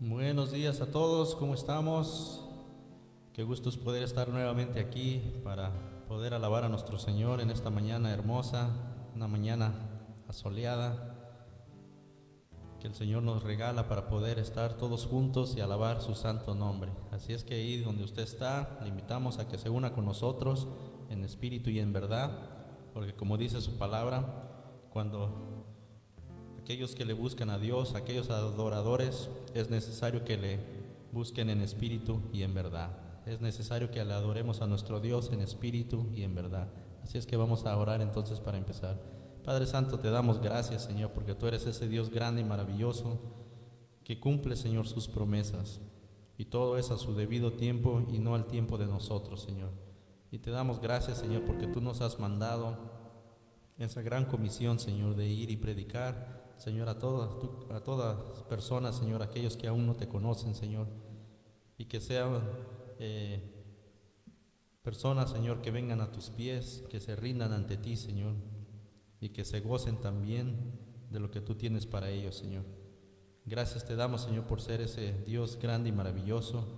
Buenos días a todos, ¿cómo estamos? Qué gusto es poder estar nuevamente aquí para poder alabar a nuestro Señor en esta mañana hermosa, una mañana asoleada que el Señor nos regala para poder estar todos juntos y alabar su santo nombre. Así es que ahí donde usted está, le invitamos a que se una con nosotros en espíritu y en verdad, porque como dice su palabra, cuando aquellos que le buscan a Dios, aquellos adoradores, es necesario que le busquen en espíritu y en verdad. Es necesario que le adoremos a nuestro Dios en espíritu y en verdad. Así es que vamos a orar entonces para empezar. Padre Santo, te damos gracias, Señor, porque tú eres ese Dios grande y maravilloso que cumple, Señor, sus promesas. Y todo es a su debido tiempo y no al tiempo de nosotros, Señor. Y te damos gracias, Señor, porque tú nos has mandado esa gran comisión, Señor, de ir y predicar, Señor, a todas personas, Señor, aquellos que aún no te conocen, Señor, y que sean personas, Señor, que vengan a tus pies, que se rindan ante ti, Señor, y que se gocen también de lo que tú tienes para ellos, Señor. Gracias te damos, Señor, por ser ese Dios grande y maravilloso,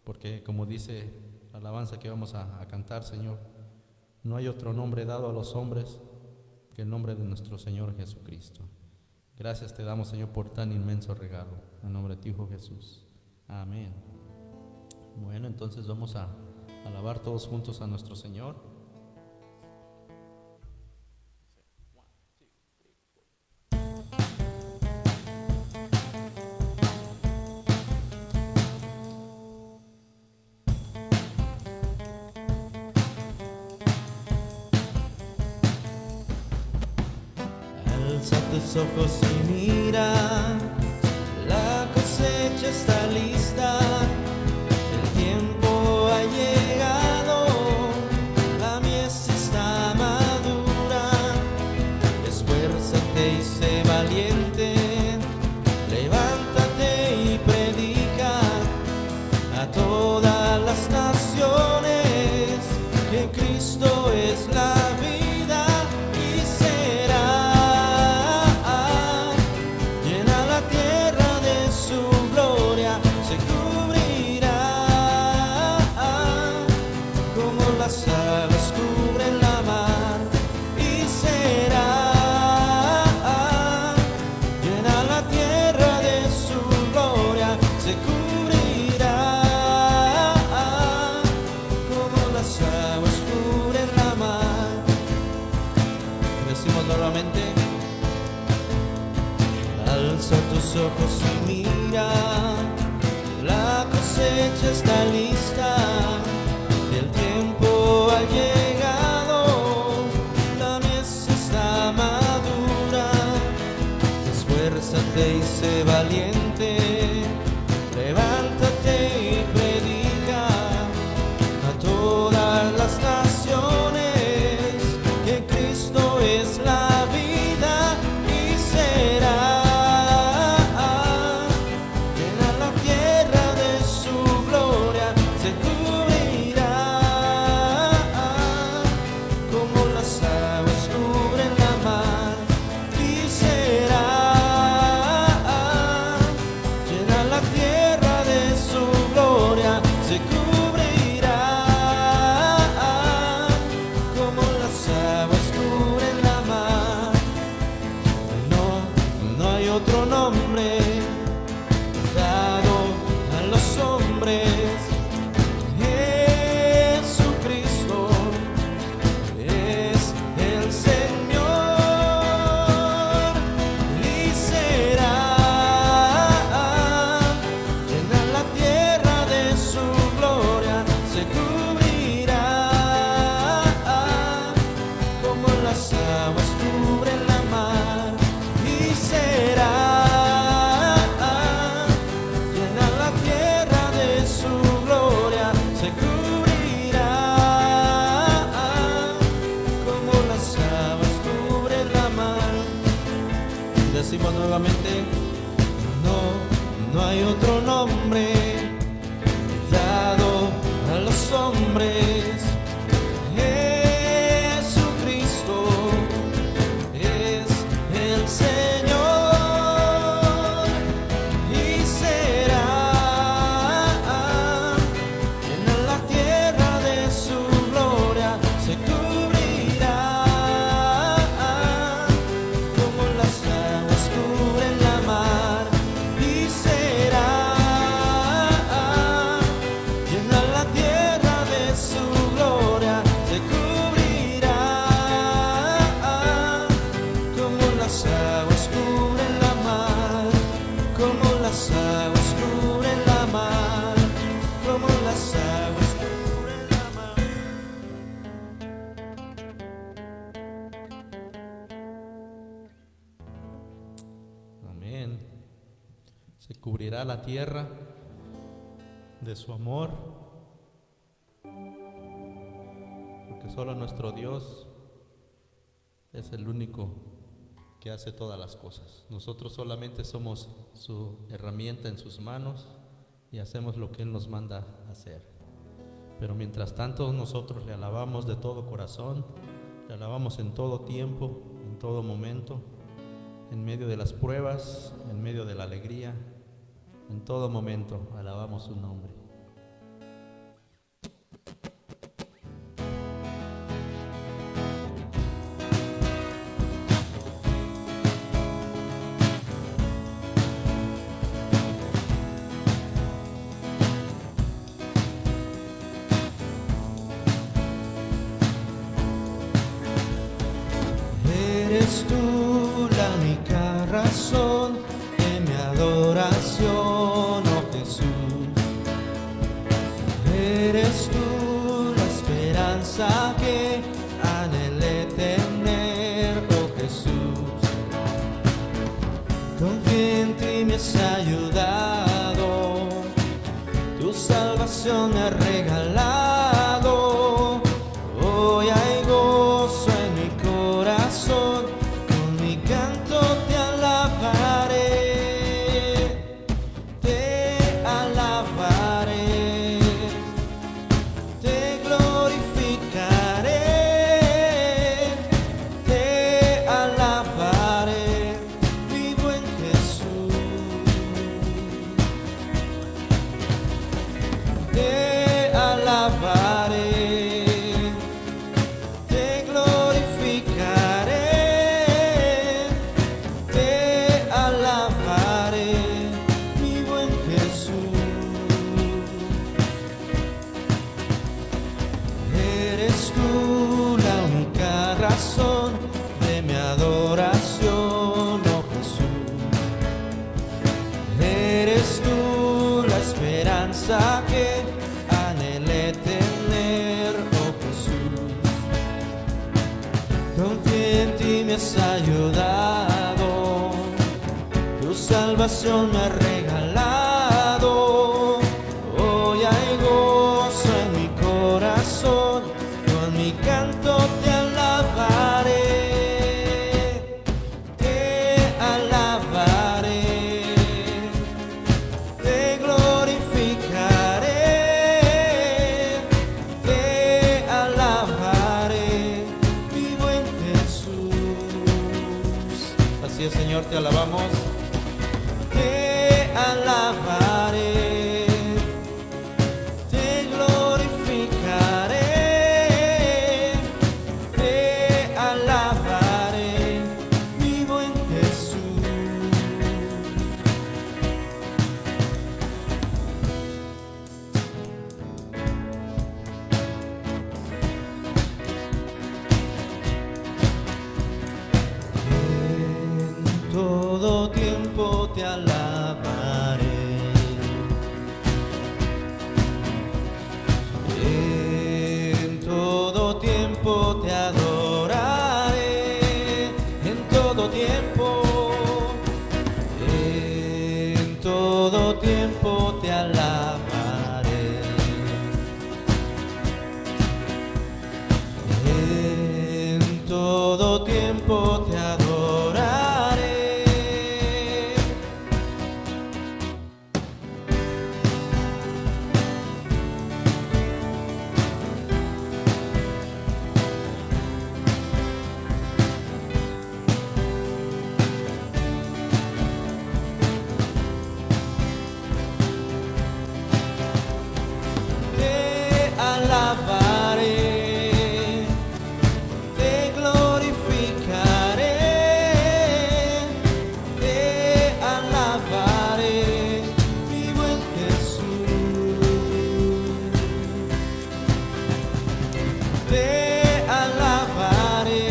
porque como dice la alabanza que vamos a cantar, Señor, no hay otro nombre dado a los hombres que el nombre de nuestro Señor Jesucristo. Gracias te damos, Señor, por tan inmenso regalo. En nombre de tu Hijo Jesús. Amén. Bueno, entonces vamos a alabar todos juntos a nuestro Señor. Alza tus ojos y mira, la cosecha está lista, el tiempo ha llegado, la mies está madura. Esfuérzate y sé valiente, levántate y predica a todas las naciones que Cristo es la vida y será. Las aves cubren la mar y será llena la tierra de su gloria, se cubrirá como las aguas cubren la mar. Decimos nuevamente, alza tus ojos y mira, la cosecha está lista, el tiempo ha llegado, la mies está madura. Esfuérzate y sé valiente, levántate y predica a todas las naciones que Cristo es la vida y será. Otro nombre dado a los hombres, Jesucristo es el Señor y será llena la tierra de su gloria, se cubrirá como las aguas cubren la mar y será llena la tierra de su gloria, se cubrirá como las aguas cubren la mar. Decimos nuevamente, no hay otro nombre dado a los hombres, Jesucristo es el Señor y será Se cubrirá la tierra de su amor, porque solo nuestro Dios es el único que hace todas las cosas. Nosotros solamente somos su herramienta en sus manos y hacemos lo que Él nos manda hacer. Pero mientras tanto nosotros le alabamos de todo corazón, le alabamos en todo tiempo, en todo momento, en medio de las pruebas, en medio de la alegría, en todo momento alabamos su nombre. Eres tú la única razón de mi adoración, oh Jesús. Eres tú la esperanza que anhelé tener, oh Jesús. Confié en ti, me has ayudado, tu salvación me ha regalado. Hoy hay gozo en mi corazón, con mi canto te alabaré, te alabaré, te glorificaré, te alabaré, mi buen Jesús. Te alabaré, te glorificaré, te alabaré, mi buen Jesús. Eres tú la única razón de mi adoración, oh Jesús. Eres tú la esperanza que anhelé tener, oh Jesús. Confié en ti, me has ayudado, tu salvación me ha regalado. Hoy hay gozo en mi corazón, con mi canto te alabaré, te alabaré, te glorificaré, te alabaré, mi buen Jesús. Así es, Señor, te alabamos. Te alabaré, te glorificaré, te alabaré, mi buen Jesús. En todo tiempo te alabaré, en todo tiempo te adoraré, en todo tiempo, en todo tiempo te alabaré, en todo tiempo te adoraré. Te alabaré, te glorificaré, te alabaré, mi buen Jesús. Te alabaré,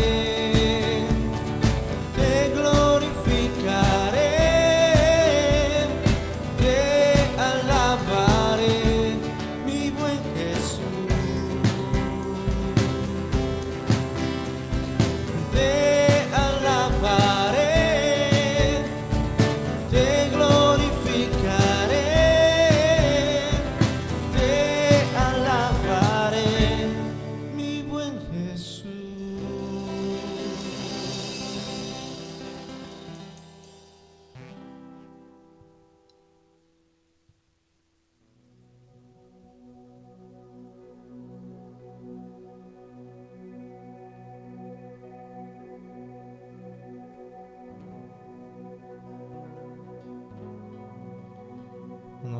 te glorificaré, te alabaré, mi buen Jesús. Te alabaré, te glorificaré,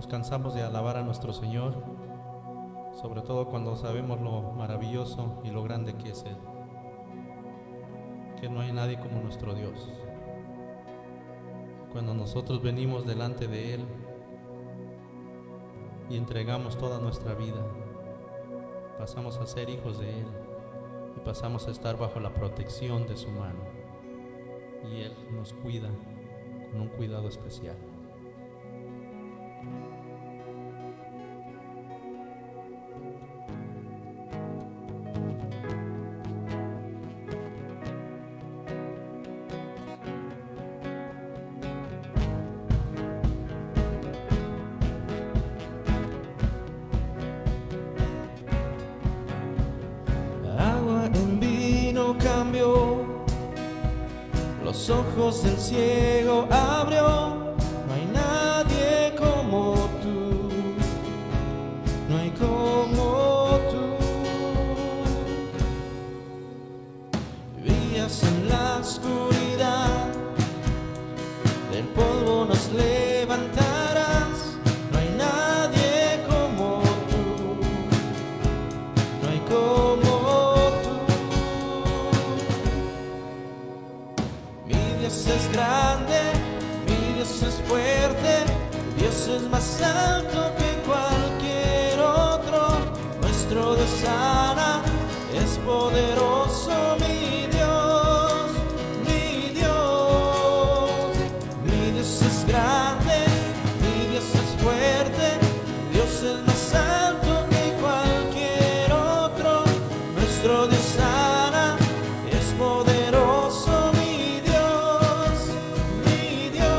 nos cansamos de alabar a nuestro Señor, sobre todo cuando sabemos lo maravilloso y lo grande que es Él, que no hay nadie como nuestro Dios. Cuando nosotros venimos delante de Él y entregamos toda nuestra vida, pasamos a ser hijos de Él y pasamos a estar bajo la protección de su mano, y Él nos cuida con un cuidado especial. Agua en vino cambió, los ojos del ciego abrió. No hay nadie como tú, no hay como tú. Vivías en la oscuridad, del polvo nos levantarás. No hay nadie como tú, no hay como tú. Mi Dios es grande, mi Dios es fuerte, Dios es más alto que cualquier otro. Nuestro Dios sana, es poderoso, mi Dios, mi Dios. Mi Dios es grande, mi Dios es fuerte, Dios es más alto que cualquier otro. Nuestro Dios sana, es poderoso, mi Dios, mi Dios.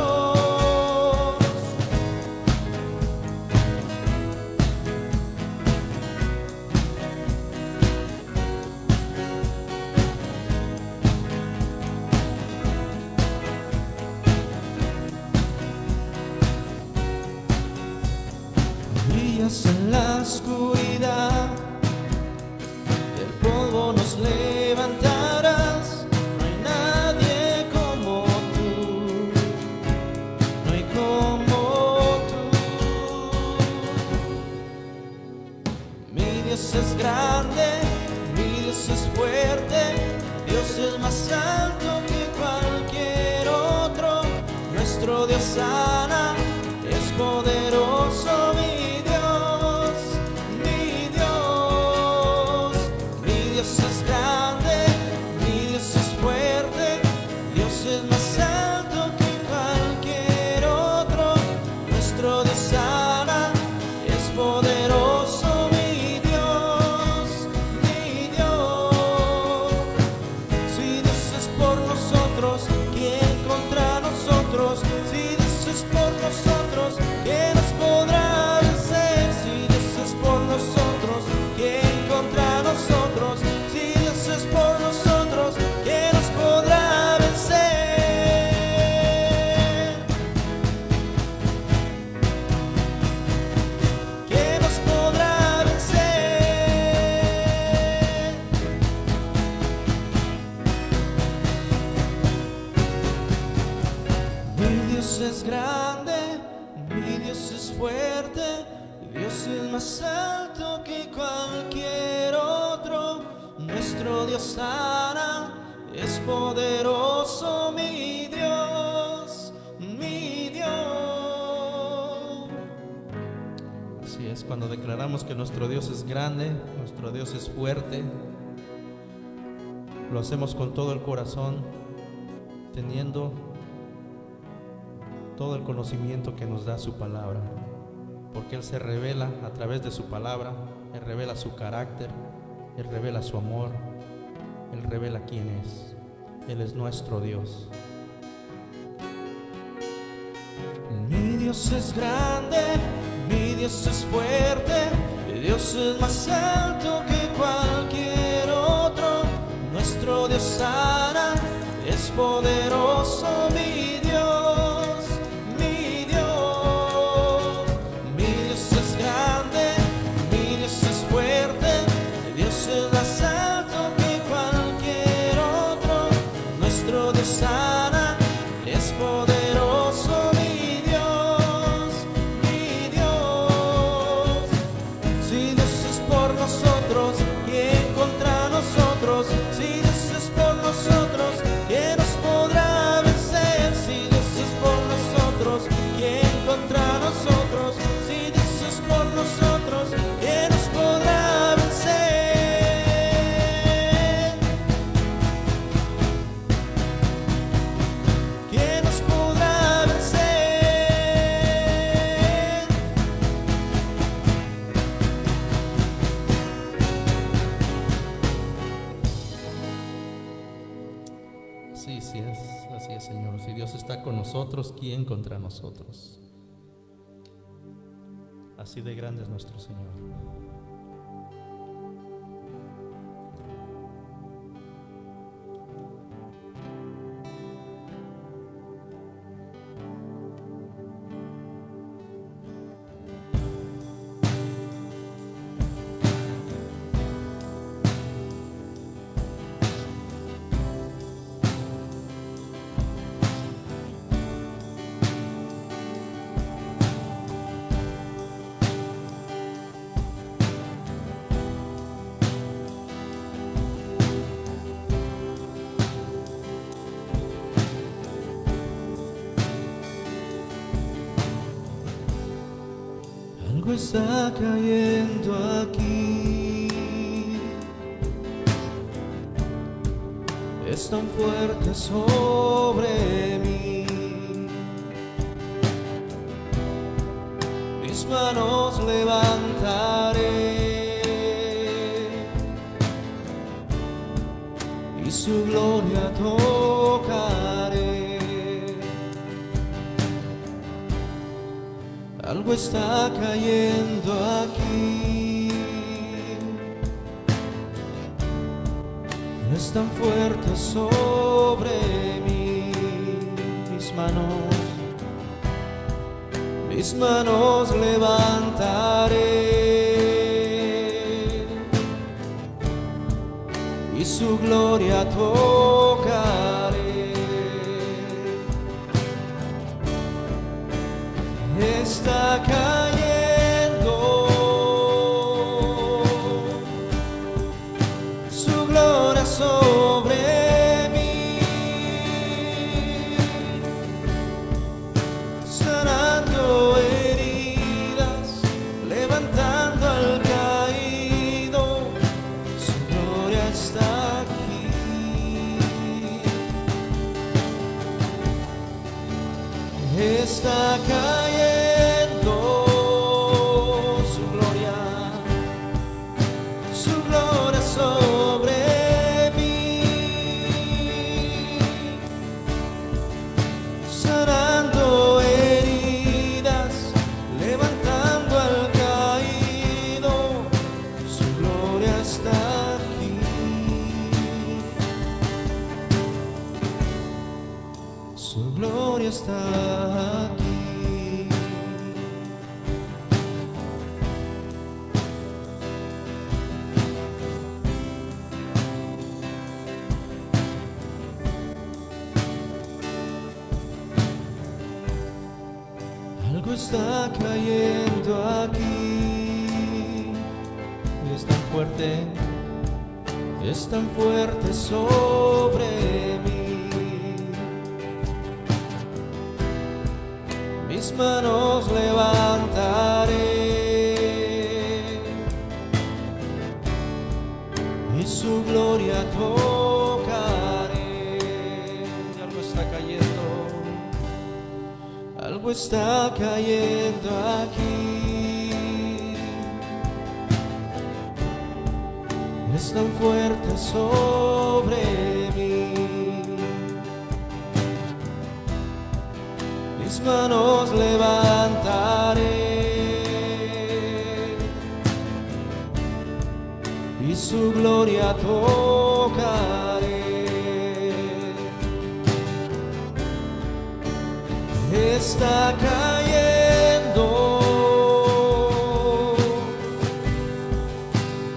Brillas en la oscuridad, del polvo nos levantarás. No hay nadie como tú, no hay como tú. Mi Dios es grande, mi Dios es fuerte, Dios es más alto que cualquier otro. Nuestro Dios sana, es poderoso, mi Dios, mi Dios. Mi Dios es grande, mi Dios es fuerte, Dios es más alto que cualquier otro. Nuestro Dios sana, es poderoso, mi Dios, mi Dios. Si Dios es por nosotros, ¿quién contra nosotros? Si Dios es por nosotros, ¿quién nos podrá vencer? Si Dios es por nosotros, ¿quién contra nosotros? Si Dios es por nosotros, ¿quién nos podrá vencer? ¿Quién nos podrá vencer? Mi Dios es grande, mi Dios es fuerte, Dios es más alto que cualquier otro. Nuestro Dios sana, es poderoso, mi Dios, mi Dios. Así es, cuando declaramos que nuestro Dios es grande, nuestro Dios es fuerte, lo hacemos con todo el corazón, teniendo todo el conocimiento que nos da su palabra, porque Él se revela a través de su palabra. Él revela su carácter, Él revela su amor, Él revela quién es. Él es nuestro Dios. Mi Dios es grande, mi Dios es fuerte, Dios es más alto que cualquier otro. Nuestro Dios sana, es poderoso, mi Dios, mi Dios. Mi Dios es grande, mi Dios es fuerte, Dios es más alto que cualquier otro. Nuestro Dios sana, es poderoso, mi Dios, mi Dios. así es, Señor. Si Dios está con nosotros, ¿quién contra nosotros? Así de grande es nuestro Señor. Algo está cayendo aquí, es tan fuerte sobre mí. Mis manos levantaré y su gloria tocaré. Algo está cayendo aquí, es tan fuerte sobre mí. Mis manos levantaré y su gloria tocaré. Está cayendo su gloria sobre mí, sanando heridas, levantando al caído. Su gloria está aquí. Está cayendo su gloria sobre mí, sanando heridas, levantando al caído. Su gloria está aquí. Su gloria está aquí. Algo está cayendo aquí, es tan fuerte sobre mí. Mis manos levantaré y su gloria tocaré. Algo está cayendo, algo está cayendo aquí. Es tan fuerte sobre mí. Mis manos levantaré y su gloria tocaré. Está cayendo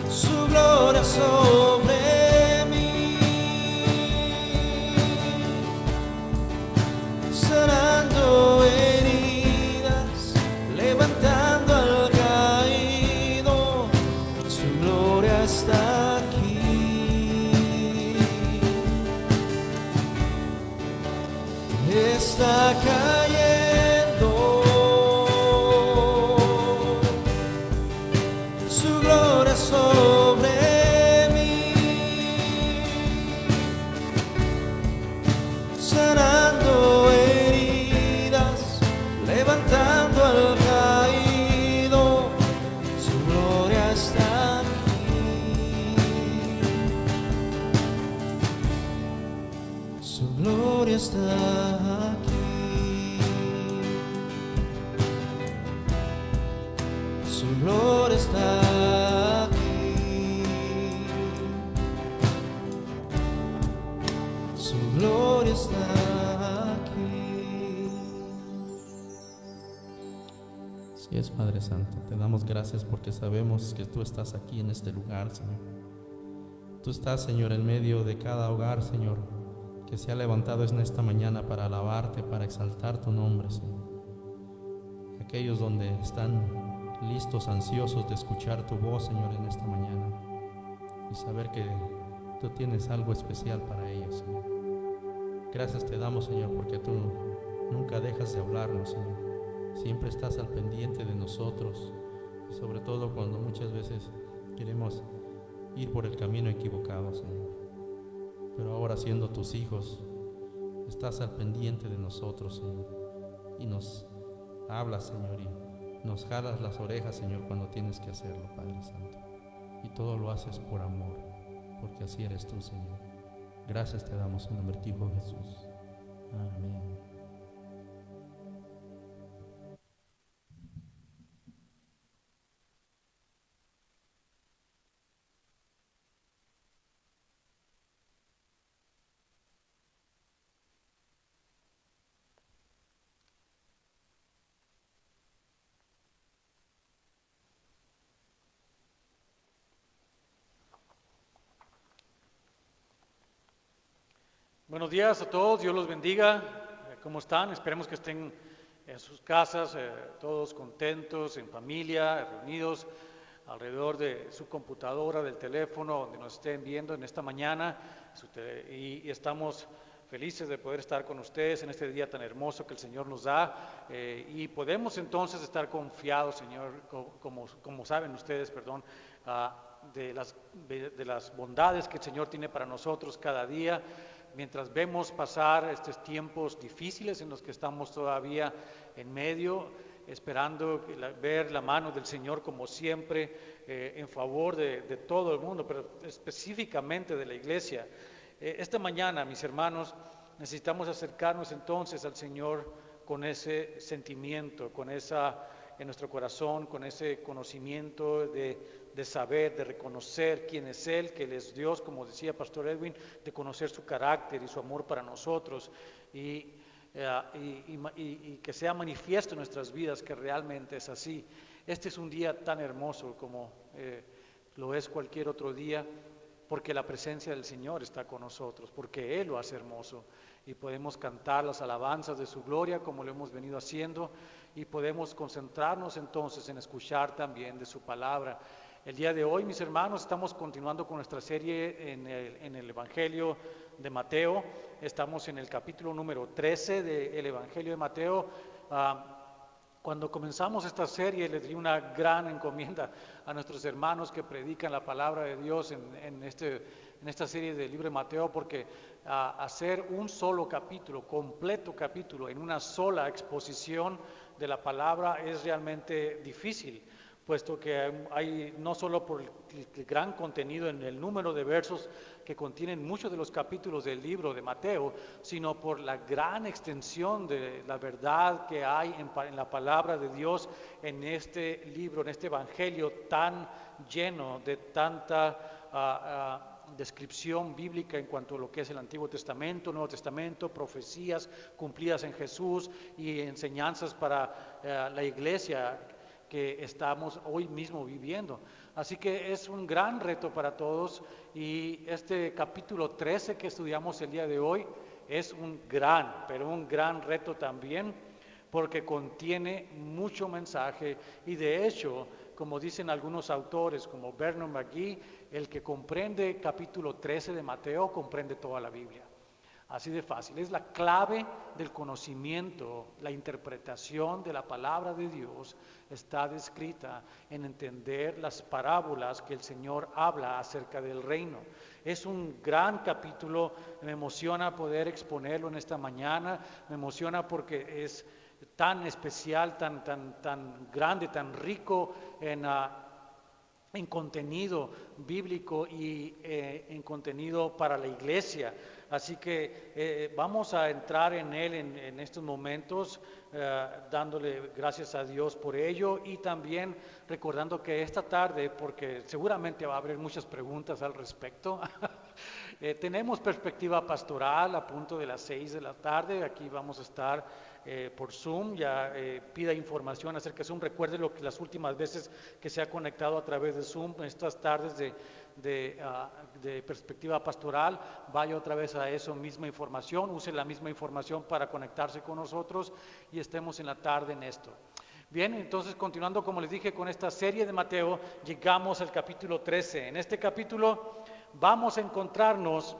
su gloria sobre mí, sanando heridas, levantando al caído. Su gloria está aquí. Está cayendo su gloria sobre mí, gloria está aquí. Su gloria está aquí. Su gloria está aquí. Así es, Padre Santo, te damos gracias porque sabemos que tú estás aquí en este lugar, Señor. Tú estás, Señor, en medio de cada hogar, Señor, que se ha levantado en esta mañana para alabarte, para exaltar tu nombre, Señor. Aquellos donde están listos, ansiosos de escuchar tu voz, Señor, en esta mañana y saber que tú tienes algo especial para ellos, Señor. Gracias te damos, Señor, porque tú nunca dejas de hablarnos, Señor. Siempre estás al pendiente de nosotros, y sobre todo cuando muchas veces queremos ir por el camino equivocado, Señor. Pero ahora, siendo tus hijos, estás al pendiente de nosotros, Señor, y nos hablas, Señor, y nos jalas las orejas, Señor, cuando tienes que hacerlo, Padre Santo. Y todo lo haces por amor, porque así eres tú, Señor. Gracias te damos en nombre de tu Hijo Jesús. Amén. Buenos días a todos, Dios los bendiga. ¿Cómo están? Esperemos que estén en sus casas, todos contentos, en familia, reunidos alrededor de su computadora, del teléfono, donde nos estén viendo en esta mañana. Y estamos felices de poder estar con ustedes en este día tan hermoso que el Señor nos da. Y podemos entonces estar confiados, Señor, como saben ustedes, de las bondades que el Señor tiene para nosotros cada día. Mientras vemos pasar estos tiempos difíciles en los que estamos todavía en medio, esperando ver la mano del Señor como siempre en favor de todo el mundo, pero específicamente de la iglesia. Esta mañana, mis hermanos, necesitamos acercarnos entonces al Señor con ese sentimiento, en nuestro corazón, con ese conocimiento de saber, de reconocer quién es Él, que Él es Dios, como decía Pastor Edwin, de conocer su carácter y su amor para nosotros y que sea manifiesto en nuestras vidas que realmente es así. Este es un día tan hermoso como lo es cualquier otro día, porque la presencia del Señor está con nosotros, porque Él lo hace hermoso y podemos cantar las alabanzas de su gloria como lo hemos venido haciendo y podemos concentrarnos entonces en escuchar también de su palabra. El día de hoy, mis hermanos, estamos continuando con nuestra serie en el Evangelio de Mateo. Estamos en el capítulo número 13 del Evangelio de Mateo. Cuando comenzamos esta serie les di una gran encomienda a nuestros hermanos que predican la palabra de Dios en esta serie del libro de Mateo, porque hacer un solo capítulo, completo capítulo, en una sola exposición de la palabra es realmente difícil, puesto que hay, no solo por el gran contenido en el número de versos que contienen muchos de los capítulos del libro de Mateo, sino por la gran extensión de la verdad que hay en la palabra de Dios en este libro, en este evangelio tan lleno de tanta descripción bíblica en cuanto a lo que es el Antiguo Testamento, Nuevo Testamento, profecías cumplidas en Jesús y enseñanzas para la iglesia que estamos hoy mismo viviendo. Así que es un gran reto para todos y este capítulo 13 que estudiamos el día de hoy es un gran reto también, porque contiene mucho mensaje y de hecho, como dicen algunos autores como Vernon McGee, el que comprende capítulo 13 de Mateo comprende toda la Biblia. Así de fácil, es la clave del conocimiento, la interpretación de la palabra de Dios está descrita en entender las parábolas que el Señor habla acerca del reino. Es un gran capítulo, me emociona poder exponerlo en esta mañana, me emociona porque es tan especial, tan grande, tan rico en contenido bíblico y en contenido para la iglesia. Así que vamos a entrar en él en estos momentos, dándole gracias a Dios por ello y también recordando que esta tarde, porque seguramente va a haber muchas preguntas al respecto, tenemos perspectiva pastoral a punto de las 6 de la tarde. Aquí vamos a estar por Zoom. Ya pida información acerca de Zoom. Recuerde lo que las últimas veces que se ha conectado a través de Zoom, en estas tardes de perspectiva pastoral, vaya otra vez a esa misma información, use la misma información para conectarse con nosotros y estemos en la tarde en esto. Bien, entonces continuando, como les dije, con esta serie de Mateo, llegamos al capítulo 13. En este capítulo vamos a encontrarnos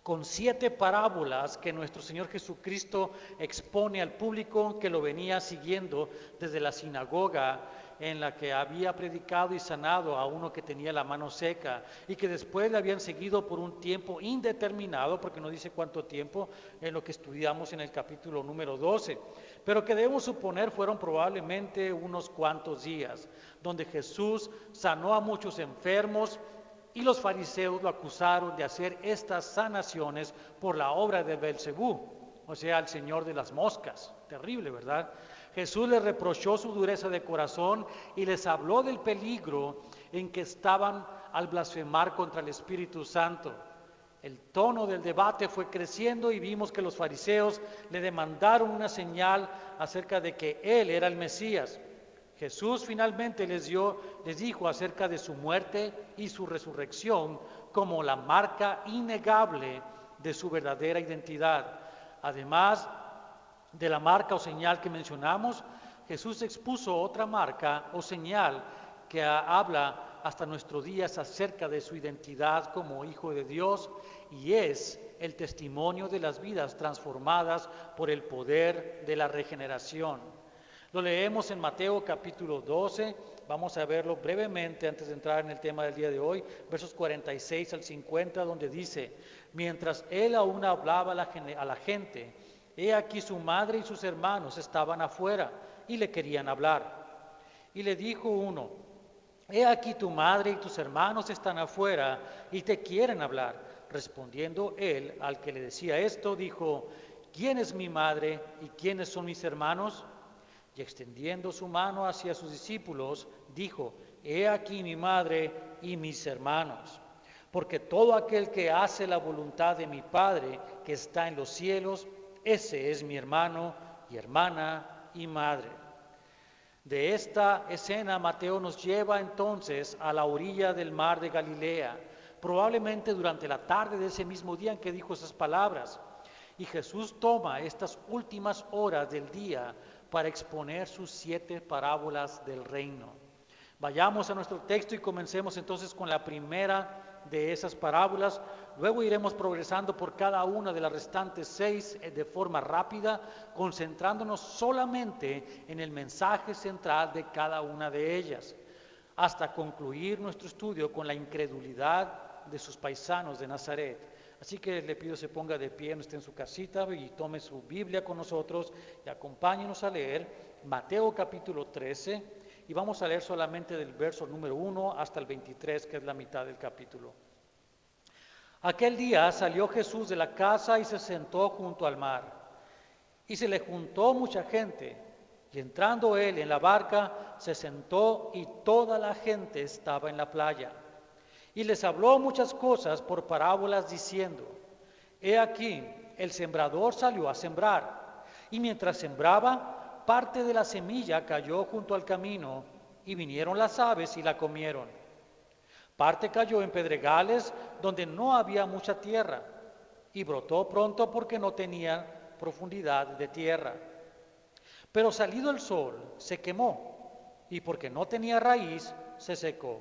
con 7 parábolas que nuestro Señor Jesucristo expone al público que lo venía siguiendo desde la sinagoga en la que había predicado y sanado a uno que tenía la mano seca y que después le habían seguido por un tiempo indeterminado, porque no dice cuánto tiempo, en lo que estudiamos en el capítulo número 12, pero que debemos suponer fueron probablemente unos cuantos días, donde Jesús sanó a muchos enfermos y los fariseos lo acusaron de hacer estas sanaciones por la obra de Belcebú, o sea, el señor de las moscas. Terrible, ¿verdad? Jesús les reprochó su dureza de corazón y les habló del peligro en que estaban al blasfemar contra el Espíritu Santo. El tono del debate fue creciendo y vimos que los fariseos le demandaron una señal acerca de que Él era el Mesías. Jesús finalmente les dijo acerca de su muerte y su resurrección como la marca innegable de su verdadera identidad. Además de la marca o señal que mencionamos, Jesús expuso otra marca o señal que habla hasta nuestros días acerca de su identidad como Hijo de Dios, y es el testimonio de las vidas transformadas por el poder de la regeneración. Lo leemos en Mateo capítulo 12, vamos a verlo brevemente antes de entrar en el tema del día de hoy, versos 46 al 50, donde dice: mientras él aún hablaba a la gente, he aquí su madre y sus hermanos estaban afuera y le querían hablar. Y le dijo uno: he aquí tu madre y tus hermanos están afuera y te quieren hablar. Respondiendo él al que le decía esto, dijo: ¿quién es mi madre y quiénes son mis hermanos? Y extendiendo su mano hacia sus discípulos, dijo: he aquí mi madre y mis hermanos. Porque todo aquel que hace la voluntad de mi Padre que está en los cielos, ese es mi hermano y hermana y madre. De esta escena, Mateo nos lleva entonces a la orilla del mar de Galilea, probablemente durante la tarde de ese mismo día en que dijo esas palabras. Y Jesús toma estas últimas horas del día para exponer sus 7 parábolas del reino. Vayamos a nuestro texto y comencemos entonces con la primera de esas parábolas. Luego iremos progresando por cada una de las restantes 6 de forma rápida, concentrándonos solamente en el mensaje central de cada una de ellas, hasta concluir nuestro estudio con la incredulidad de sus paisanos de Nazaret. Así que le pido se ponga de pie, no esté en su casita, y tome su Biblia con nosotros y acompáñenos a leer Mateo capítulo 13, y vamos a leer solamente del verso número 1 hasta el 23, que es la mitad del capítulo. Aquel día salió Jesús de la casa y se sentó junto al mar, y se le juntó mucha gente, y entrando él en la barca, se sentó y toda la gente estaba en la playa. Y les habló muchas cosas por parábolas diciendo: he aquí, el sembrador salió a sembrar, y mientras sembraba, parte de la semilla cayó junto al camino, y vinieron las aves y la comieron. Parte cayó en pedregales donde no había mucha tierra, y brotó pronto porque no tenía profundidad de tierra. Pero salido el sol, se quemó, y porque no tenía raíz, se secó.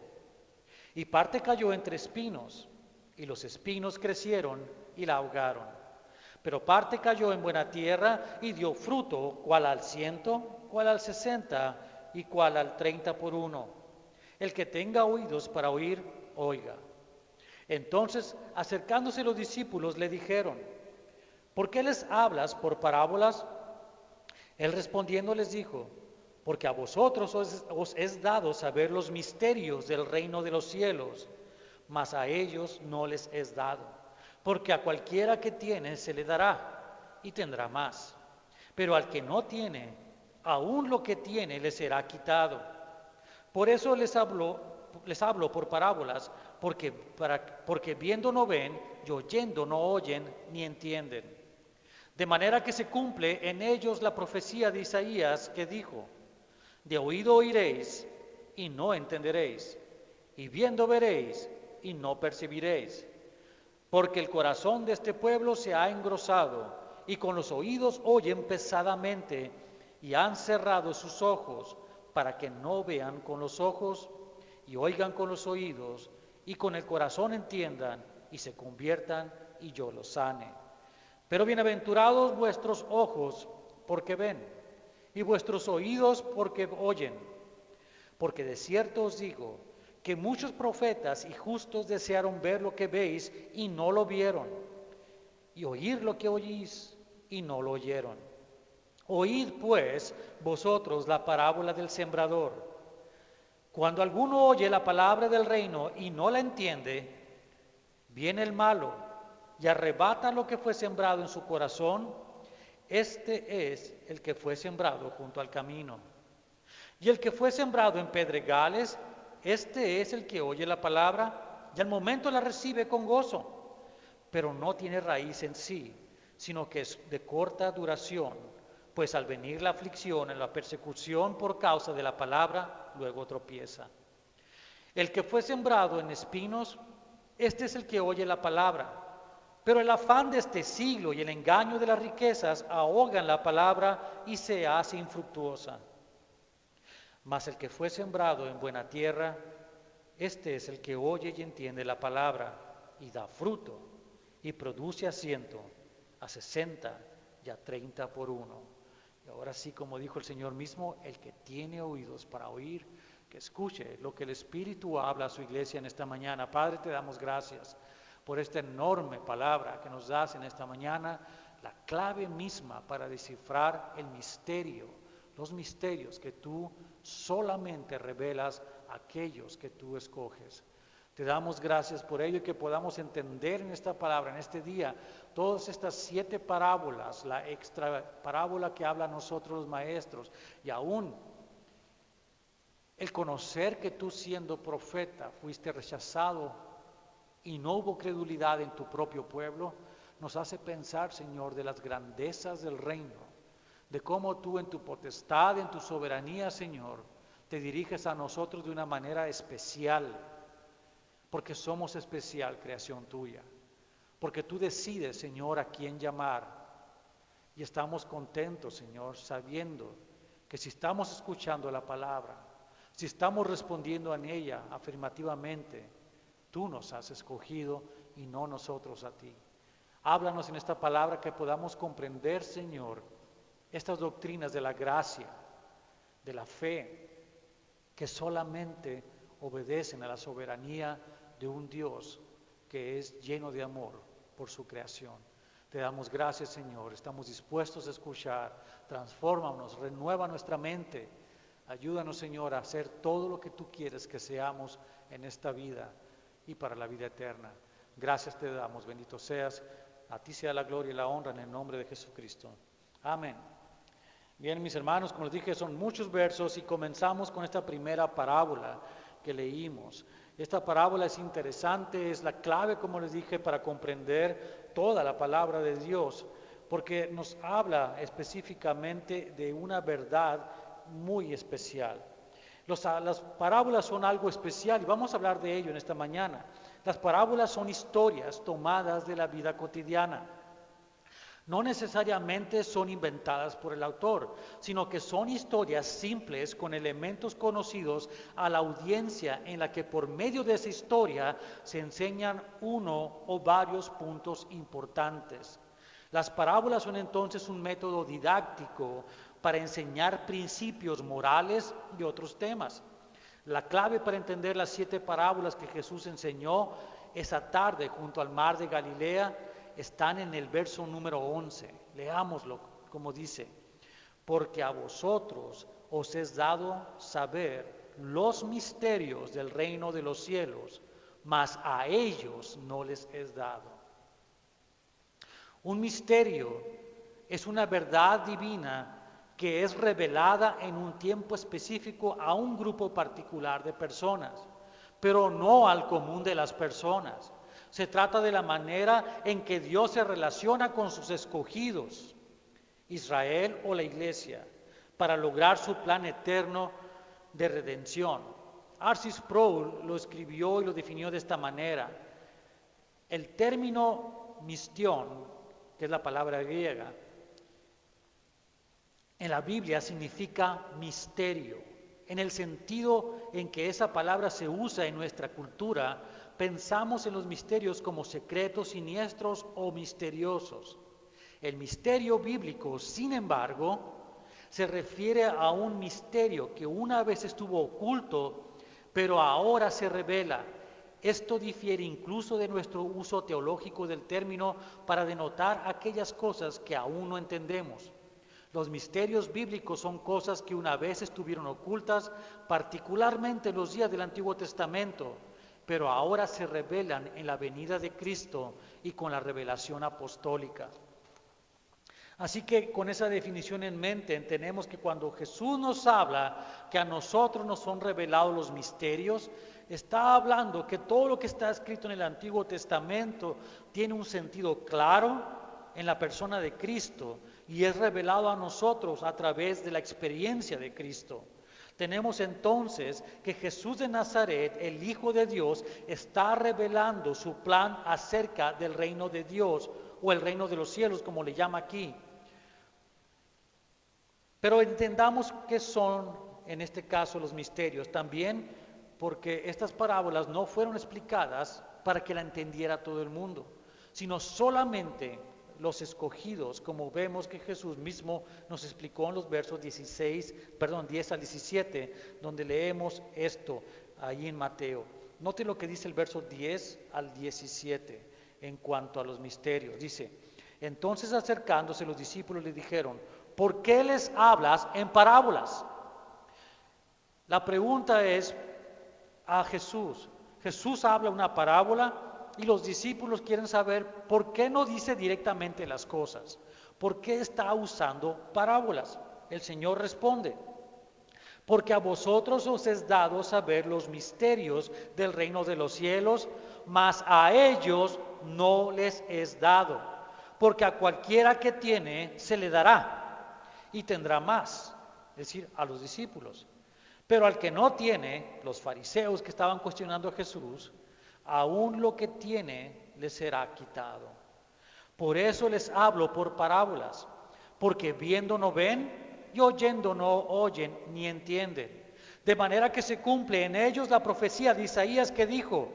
Y parte cayó entre espinos, y los espinos crecieron y la ahogaron. Pero parte cayó en buena tierra y dio fruto, cual al 100, cual al 60 y cual al 30 por 1. El que tenga oídos para oír, oiga. Entonces, acercándose los discípulos, le dijeron: ¿por qué les hablas por parábolas? Él respondiendo les dijo: porque a vosotros os es dado saber los misterios del reino de los cielos, mas a ellos no les es dado. Porque a cualquiera que tiene se le dará y tendrá más. Pero al que no tiene, aún lo que tiene le será quitado. Por eso les hablo por parábolas, porque viendo no ven, y oyendo no oyen ni entienden. De manera que se cumple en ellos la profecía de Isaías que dijo: de oído oiréis y no entenderéis, y viendo veréis y no percibiréis. Porque el corazón de este pueblo se ha engrosado, y con los oídos oyen pesadamente, y han cerrado sus ojos, para que no vean con los ojos, y oigan con los oídos, y con el corazón entiendan, y se conviertan, y yo los sane. Pero bienaventurados vuestros ojos, porque ven, y vuestros oídos, porque oyen. Porque de cierto os digo, que muchos profetas y justos desearon ver lo que veis, y no lo vieron, y oír lo que oís, y no lo oyeron. Oíd pues vosotros la parábola del sembrador. Cuando alguno oye la palabra del reino y no la entiende, viene el malo y arrebata lo que fue sembrado en su corazón. Este es el que fue sembrado junto al camino. Y el que fue sembrado en pedregales, este es el que oye la palabra y al momento la recibe con gozo, pero no tiene raíz en sí, sino que es de corta duración, pues al venir la aflicción en la persecución por causa de la palabra, luego tropieza. El que fue sembrado en espinos, este es el que oye la palabra, pero el afán de este siglo y el engaño de las riquezas ahogan la palabra y se hace infructuosa. Mas el que fue sembrado en buena tierra, este es el que oye y entiende la palabra y da fruto, y produce a 100, a 60 y a 30 por uno. Y ahora sí, como dijo el Señor mismo, el que tiene oídos para oír, que escuche lo que el Espíritu habla a su iglesia en esta mañana. Padre, te damos gracias por esta enorme palabra que nos das en esta mañana, la clave misma para descifrar el misterio, los misterios que tú solamente revelas a aquellos que tú escoges. Te damos gracias por ello y que podamos entender en esta palabra, en este día, todas estas 7 parábolas, la extra parábola que habla a nosotros los maestros, y aún el conocer que tú siendo profeta fuiste rechazado y no hubo credulidad en tu propio pueblo, nos hace pensar, Señor, de las grandezas del reino, de cómo tú en tu potestad, en tu soberanía, Señor, te diriges a nosotros de una manera especial, porque somos especial creación tuya, porque tú decides, Señor, a quién llamar, y estamos contentos, Señor, sabiendo que si estamos escuchando la palabra, si estamos respondiendo en ella afirmativamente, tú nos has escogido y no nosotros a ti. Háblanos en esta palabra que podamos comprender, Señor, estas doctrinas de la gracia, de la fe, que solamente obedecen a la soberanía de un Dios que es lleno de amor por su creación. Te damos gracias, Señor, estamos dispuestos a escuchar. Transfórmanos, renueva nuestra mente. Ayúdanos, Señor, a hacer todo lo que tú quieres que seamos en esta vida y para la vida eterna. Gracias te damos, bendito seas. A ti sea la gloria y la honra en el nombre de Jesucristo. Amén. Bien, mis hermanos, como les dije, son muchos versos y comenzamos con esta primera parábola que leímos. Esta parábola es interesante, es la clave, como les dije, para comprender toda la palabra de Dios, porque nos habla específicamente de una verdad muy especial. Las parábolas son algo especial y vamos a hablar de ello en esta mañana. Las parábolas son historias tomadas de la vida cotidiana. No necesariamente son inventadas por el autor, sino que son historias simples con elementos conocidos a la audiencia en la que por medio de esa historia se enseñan uno o varios puntos importantes. Las parábolas son entonces un método didáctico para enseñar principios morales y otros temas. La clave para entender las 7 parábolas que Jesús enseñó esa tarde junto al mar de Galilea están en el verso número 11. Leámoslo como dice: porque a vosotros os es dado saber los misterios del reino de los cielos, mas a ellos no les es dado. Un misterio es una verdad divina que es revelada en un tiempo específico a un grupo particular de personas, pero no al común de las personas. Se trata de la manera en que Dios se relaciona con sus escogidos, Israel o la iglesia, para lograr su plan eterno de redención. R.C. Sproul lo escribió y lo definió de esta manera. El término mistion, que es la palabra griega, en la Biblia significa misterio. En el sentido en que esa palabra se usa en nuestra cultura, pensamos en los misterios como secretos, siniestros o misteriosos. El misterio bíblico, sin embargo, se refiere a un misterio que una vez estuvo oculto, pero ahora se revela. Esto difiere incluso de nuestro uso teológico del término para denotar aquellas cosas que aún no entendemos. Los misterios bíblicos son cosas que una vez estuvieron ocultas, particularmente en los días del Antiguo Testamento, pero ahora se revelan en la venida de Cristo y con la revelación apostólica. Así que con esa definición en mente entendemos que cuando Jesús nos habla que a nosotros nos son revelados los misterios, está hablando que todo lo que está escrito en el Antiguo Testamento tiene un sentido claro en la persona de Cristo y es revelado a nosotros a través de la experiencia de Cristo. Tenemos entonces que Jesús de Nazaret, el Hijo de Dios, está revelando su plan acerca del reino de Dios o el reino de los cielos, como le llama aquí. Pero entendamos qué son, en este caso, los misterios también, porque estas parábolas no fueron explicadas para que la entendiera todo el mundo, sino solamente los escogidos, como vemos que Jesús mismo nos explicó en los versos 10 al 17, donde leemos esto ahí en Mateo. Note lo que dice el verso 10 al 17 en cuanto a los misterios. Dice: entonces acercándose los discípulos le dijeron: ¿por qué les hablas en parábolas? La pregunta es a Jesús. Jesús habla una parábola y los discípulos quieren saber por qué no dice directamente las cosas. ¿Por qué está usando parábolas? El Señor responde: porque a vosotros os es dado saber los misterios del reino de los cielos, mas a ellos no les es dado. Porque a cualquiera que tiene se le dará y tendrá más, es decir, a los discípulos. Pero al que no tiene, los fariseos que estaban cuestionando a Jesús, aún lo que tiene le será quitado. Por eso les hablo por parábolas, porque viendo no ven y oyendo no oyen ni entienden. De manera que se cumple en ellos la profecía de Isaías que dijo: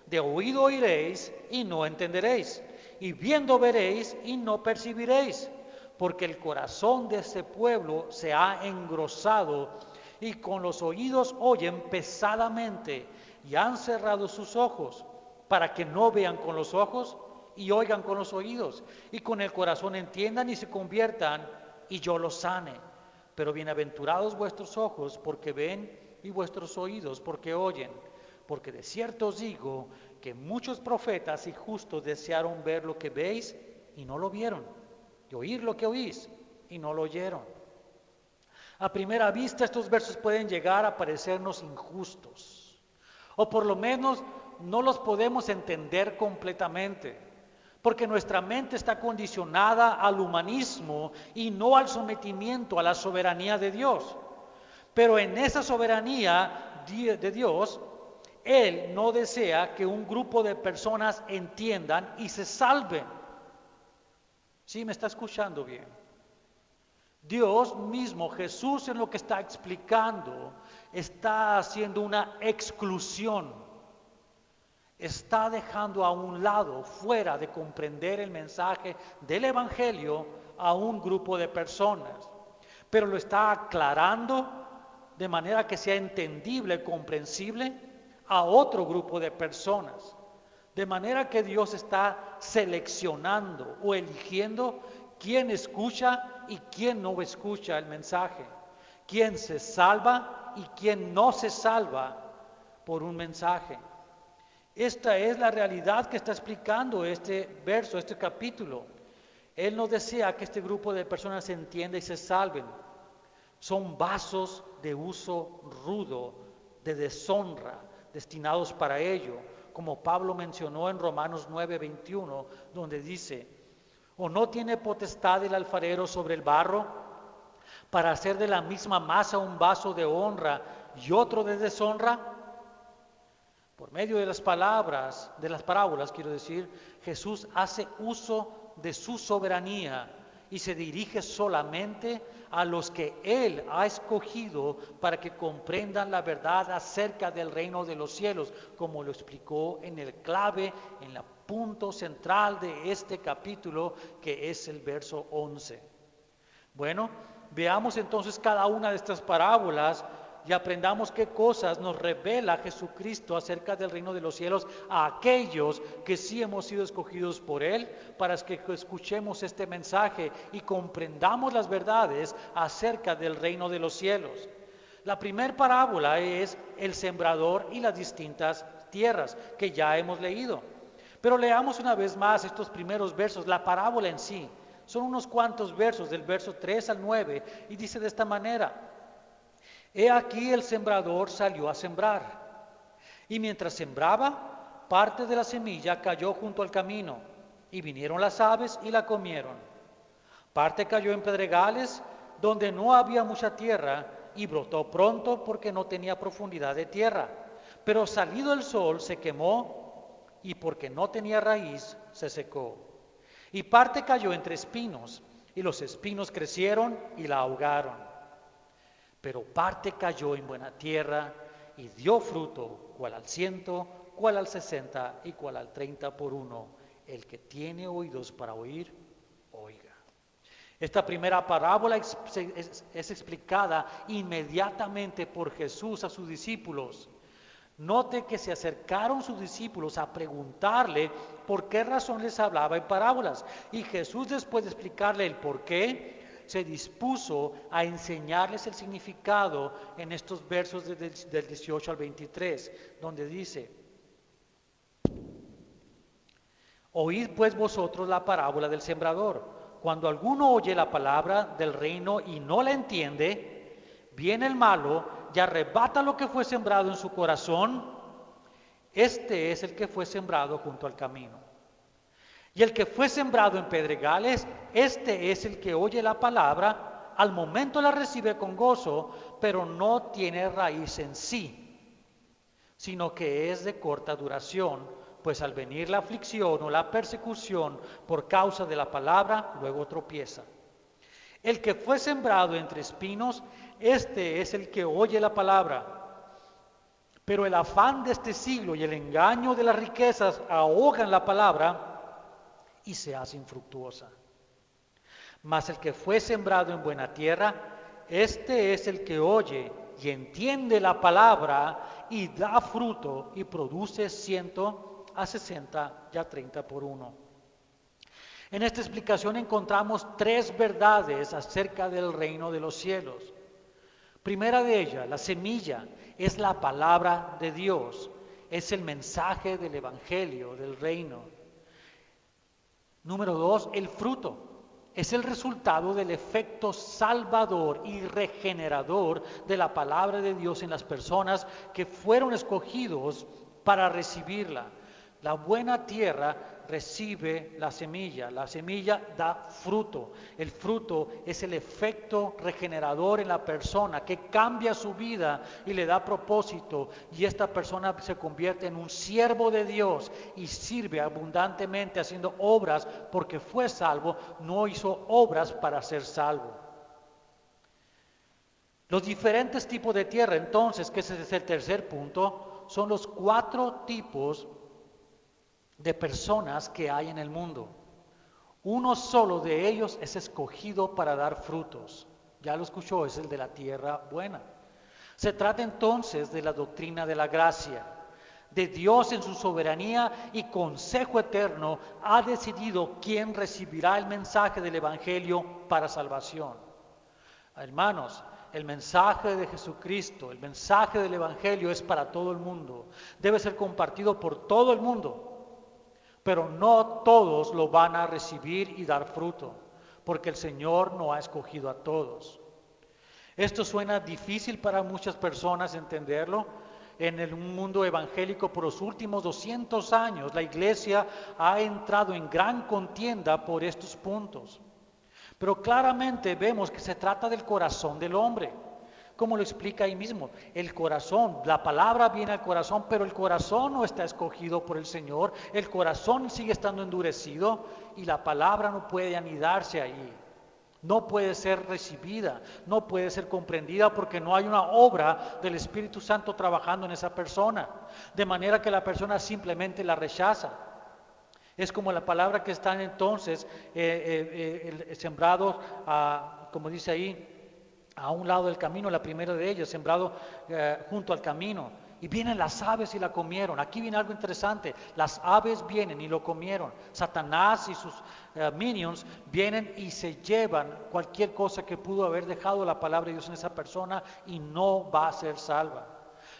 de oído oiréis y no entenderéis, y viendo veréis y no percibiréis, porque el corazón de ese pueblo se ha engrosado y con los oídos oyen pesadamente y han cerrado sus ojos para que no vean con los ojos y oigan con los oídos y con el corazón entiendan y se conviertan y yo los sane. Pero bienaventurados vuestros ojos porque ven y vuestros oídos porque oyen, porque de cierto os digo que muchos profetas y justos desearon ver lo que veis y no lo vieron, y oír lo que oís y no lo oyeron. A primera vista estos versos pueden llegar a parecernos injustos, o por lo menos no los podemos entender completamente, porque nuestra mente está condicionada al humanismo y no al sometimiento a la soberanía de Dios. Pero en esa soberanía de Dios, Él no desea que un grupo de personas entiendan y se salven. ¿Sí me está escuchando bien? Dios mismo, Jesús, en lo que está explicando, está haciendo una exclusión. Está dejando a un lado, fuera de comprender el mensaje del Evangelio, a un grupo de personas. Pero lo está aclarando de manera que sea entendible, comprensible a otro grupo de personas. De manera que Dios está seleccionando o eligiendo quién escucha y quién no escucha el mensaje, quién se salva y quién no se salva por un mensaje. Esta es la realidad que está explicando este verso, este capítulo. Él no desea que este grupo de personas se entienda y se salven. Son vasos de uso rudo, de deshonra, destinados para ello, como Pablo mencionó en Romanos 9:21, donde dice: ¿o no tiene potestad el alfarero sobre el barro para hacer de la misma masa un vaso de honra y otro de deshonra? Por medio de las parábolas, quiero decir, Jesús hace uso de su soberanía y se dirige solamente a los que Él ha escogido para que comprendan la verdad acerca del reino de los cielos, como lo explicó en el clave, en el punto central de este capítulo, que es el verso 11. Bueno, veamos entonces cada una de estas parábolas y aprendamos qué cosas nos revela Jesucristo acerca del reino de los cielos a aquellos que sí hemos sido escogidos por Él, para que escuchemos este mensaje y comprendamos las verdades acerca del reino de los cielos. La primera parábola es el sembrador y las distintas tierras, que ya hemos leído. Pero leamos una vez más estos primeros versos, la parábola en sí. Son unos cuantos versos, del verso 3 al 9, y dice de esta manera: He aquí el sembrador salió a sembrar, y mientras sembraba, parte de la semilla cayó junto al camino, y vinieron las aves y la comieron. Parte cayó en pedregales, donde no había mucha tierra, y brotó pronto porque no tenía profundidad de tierra. Pero salido el sol se quemó, y porque no tenía raíz se secó. Y parte cayó entre espinos, y los espinos crecieron y la ahogaron. Pero parte cayó en buena tierra y dio fruto, cual al 100, cual al 60 y cual al 30 por uno. El que tiene oídos para oír, oiga. Esta primera parábola es explicada inmediatamente por Jesús a sus discípulos. Note que se acercaron sus discípulos a preguntarle por qué razón les hablaba en parábolas. Y Jesús, después de explicarle el por qué, se dispuso a enseñarles el significado en estos versos del 18 al 23, donde dice: Oíd pues vosotros la parábola del sembrador. Cuando alguno oye la palabra del reino y no la entiende, viene el malo y arrebata lo que fue sembrado en su corazón. Este es el que fue sembrado junto al camino. Y el que fue sembrado en pedregales, este es el que oye la palabra, al momento la recibe con gozo, pero no tiene raíz en sí, sino que es de corta duración, pues al venir la aflicción o la persecución por causa de la palabra, luego tropieza. El que fue sembrado entre espinos, este es el que oye la palabra, pero el afán de este siglo y el engaño de las riquezas ahogan la palabra y se hace infructuosa. Mas el que fue sembrado en buena tierra, este es el que oye y entiende la palabra y da fruto y produce 100, a 60 y a 30 por uno. En esta explicación encontramos tres verdades acerca del reino de los cielos. Primera de ellas, la semilla es la palabra de Dios, es el mensaje del evangelio, del reino. Número 2, el fruto es el resultado del efecto salvador y regenerador de la palabra de Dios en las personas que fueron escogidos para recibirla. La buena tierra recibe la semilla da fruto. El fruto es el efecto regenerador en la persona que cambia su vida y le da propósito, y esta persona se convierte en un siervo de Dios y sirve abundantemente haciendo obras porque fue salvo, no hizo obras para ser salvo. Los diferentes tipos de tierra, entonces, que ese es el tercer punto, son los 4 tipos de personas que hay en el mundo. Uno solo de ellos es escogido para dar frutos. Ya lo escuchó, es el de la tierra buena. Se trata entonces de la doctrina de la gracia. De Dios en su soberanía y consejo eterno ha decidido quién recibirá el mensaje del evangelio para salvación. Hermanos, el mensaje de Jesucristo, el mensaje del evangelio es para todo el mundo. Debe ser compartido por todo el mundo. pero no todos lo van a recibir y dar fruto, porque el Señor no ha escogido a todos. Esto suena difícil para muchas personas entenderlo. En el mundo evangélico por los últimos 200 años, la iglesia ha entrado en gran contienda por estos puntos. Pero claramente vemos que se trata del corazón del hombre. Como lo explica ahí mismo, el corazón, la palabra viene al corazón, pero el corazón no está escogido por el Señor, el corazón sigue estando endurecido y la palabra no puede anidarse ahí, no puede ser recibida, no puede ser comprendida porque no hay una obra del Espíritu Santo trabajando en esa persona, de manera que la persona simplemente la rechaza. Es como la palabra que están entonces sembrados, como dice ahí, a un lado del camino, la primera de ellas, sembrado junto al camino. Y vienen las aves y la comieron. Aquí viene algo interesante. Las aves vienen y lo comieron. Satanás y sus minions vienen y se llevan cualquier cosa que pudo haber dejado la palabra de Dios en esa persona y no va a ser salva.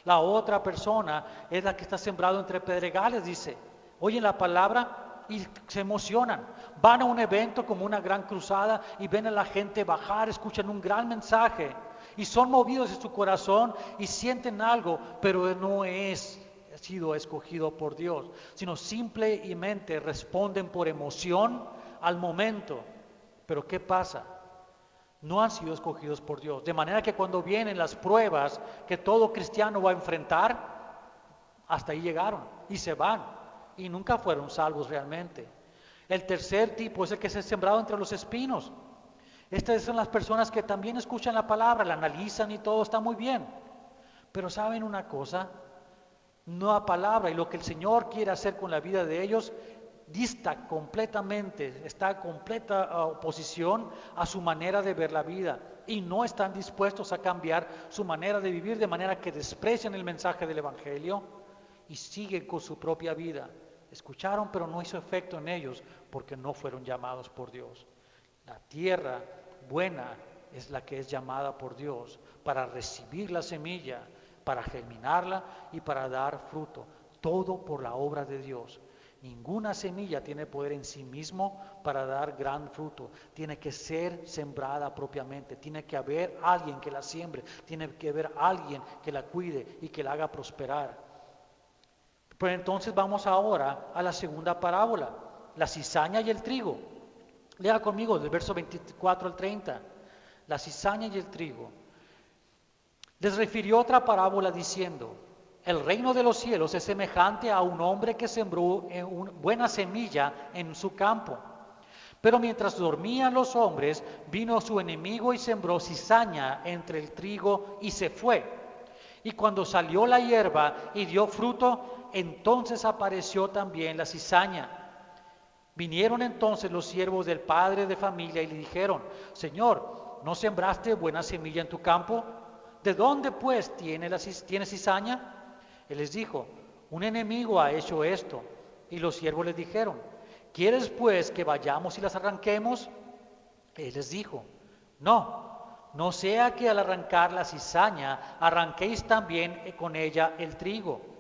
La otra persona es la que está sembrado entre pedregales, dice. Oyen la palabra y se emocionan, van a un evento como una gran cruzada y ven a la gente bajar, escuchan un gran mensaje y son movidos en su corazón y sienten algo, pero no ha sido escogido por Dios, sino simplemente responden por emoción al momento. Pero ¿qué pasa? No han sido escogidos por Dios, de manera que cuando vienen las pruebas que todo cristiano va a enfrentar, hasta ahí llegaron y se van. Y nunca fueron salvos realmente. El tercer tipo es el que se ha sembrado entre los espinos. Estas son las personas que también escuchan la palabra, la analizan y todo está muy bien. Pero ¿saben una cosa? No a palabra, y lo que el Señor quiere hacer con la vida de ellos dista completamente, está en completa oposición a su manera de ver la vida. Y no están dispuestos a cambiar su manera de vivir, de manera que desprecian el mensaje del Evangelio y siguen con su propia vida. Escucharon, pero no hizo efecto en ellos porque no fueron llamados por Dios. La tierra buena es la que es llamada por Dios para recibir la semilla, para germinarla y para dar fruto. Todo por la obra de Dios. Ninguna semilla tiene poder en sí mismo para dar gran fruto. Tiene que ser sembrada propiamente. Tiene que haber alguien que la siembre. Tiene que haber alguien que la cuide y que la haga prosperar. Pero entonces vamos ahora a la segunda parábola, la cizaña y el trigo. Lea conmigo del verso 24 al 30, la cizaña y el trigo. Les refirió otra parábola diciendo, el reino de los cielos es semejante a un hombre que sembró buena semilla en su campo. Pero mientras dormían los hombres, vino su enemigo y sembró cizaña entre el trigo y se fue. Y cuando salió la hierba y dio fruto, entonces apareció también la cizaña. Vinieron entonces los siervos del padre de familia y le dijeron, Señor, ¿no sembraste buena semilla en tu campo? ¿De dónde pues tiene cizaña? Él les dijo, un enemigo ha hecho esto. Y los siervos les dijeron, ¿quieres pues que vayamos y las arranquemos? Él les dijo, no sea que al arrancar la cizaña arranquéis también con ella el trigo.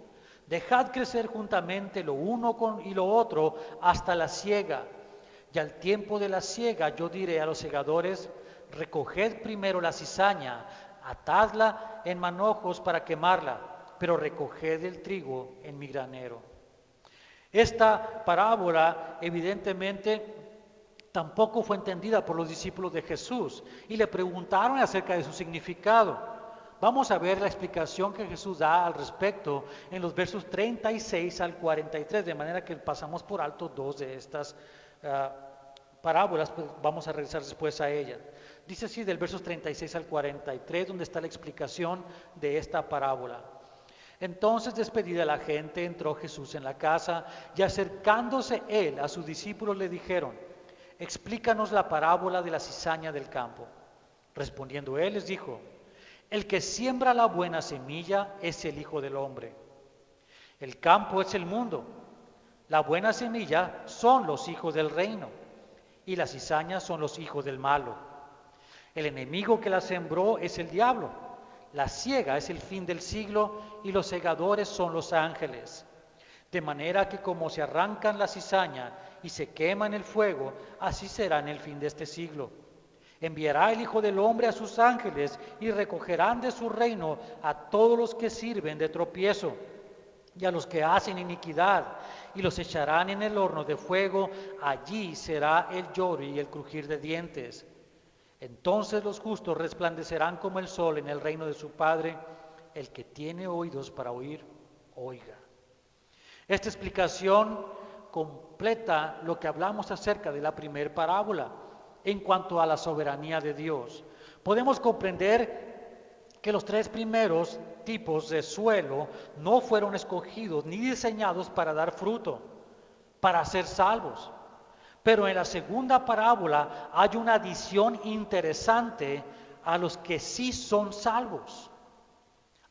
Dejad crecer juntamente lo uno y lo otro hasta la siega. Y al tiempo de la siega yo diré a los segadores, recoged primero la cizaña, atadla en manojos para quemarla, pero recoged el trigo en mi granero. Esta parábola evidentemente tampoco fue entendida por los discípulos de Jesús y le preguntaron acerca de su significado. Vamos a ver la explicación que Jesús da al respecto en los versos 36 al 43, de manera que pasamos por alto dos de estas parábolas, pues vamos a regresar después a ellas. Dice así del versos 36 al 43, donde está la explicación de esta parábola. Entonces, despedida la gente, entró Jesús en la casa y acercándose él a sus discípulos le dijeron, explícanos la parábola de la cizaña del campo. Respondiendo él les dijo, el que siembra la buena semilla es el Hijo del Hombre. El campo es el mundo. La buena semilla son los hijos del reino y las cizañas son los hijos del malo. El enemigo que la sembró es el diablo. La siega es el fin del siglo y los segadores son los ángeles. De manera que como se arrancan la cizaña y se quema en el fuego, así será en el fin de este siglo. Enviará el Hijo del Hombre a sus ángeles y recogerán de su reino a todos los que sirven de tropiezo y a los que hacen iniquidad, y los echarán en el horno de fuego. Allí será el lloro y el crujir de dientes. Entonces los justos resplandecerán como el sol en el reino de su Padre. El que tiene oídos para oír, oiga. Esta explicación completa lo que hablamos acerca de la primera parábola en cuanto a la soberanía de Dios. Podemos comprender que los tres primeros tipos de suelo no fueron escogidos ni diseñados para dar fruto, para ser salvos. Pero en la segunda parábola hay una adición interesante a los que sí son salvos,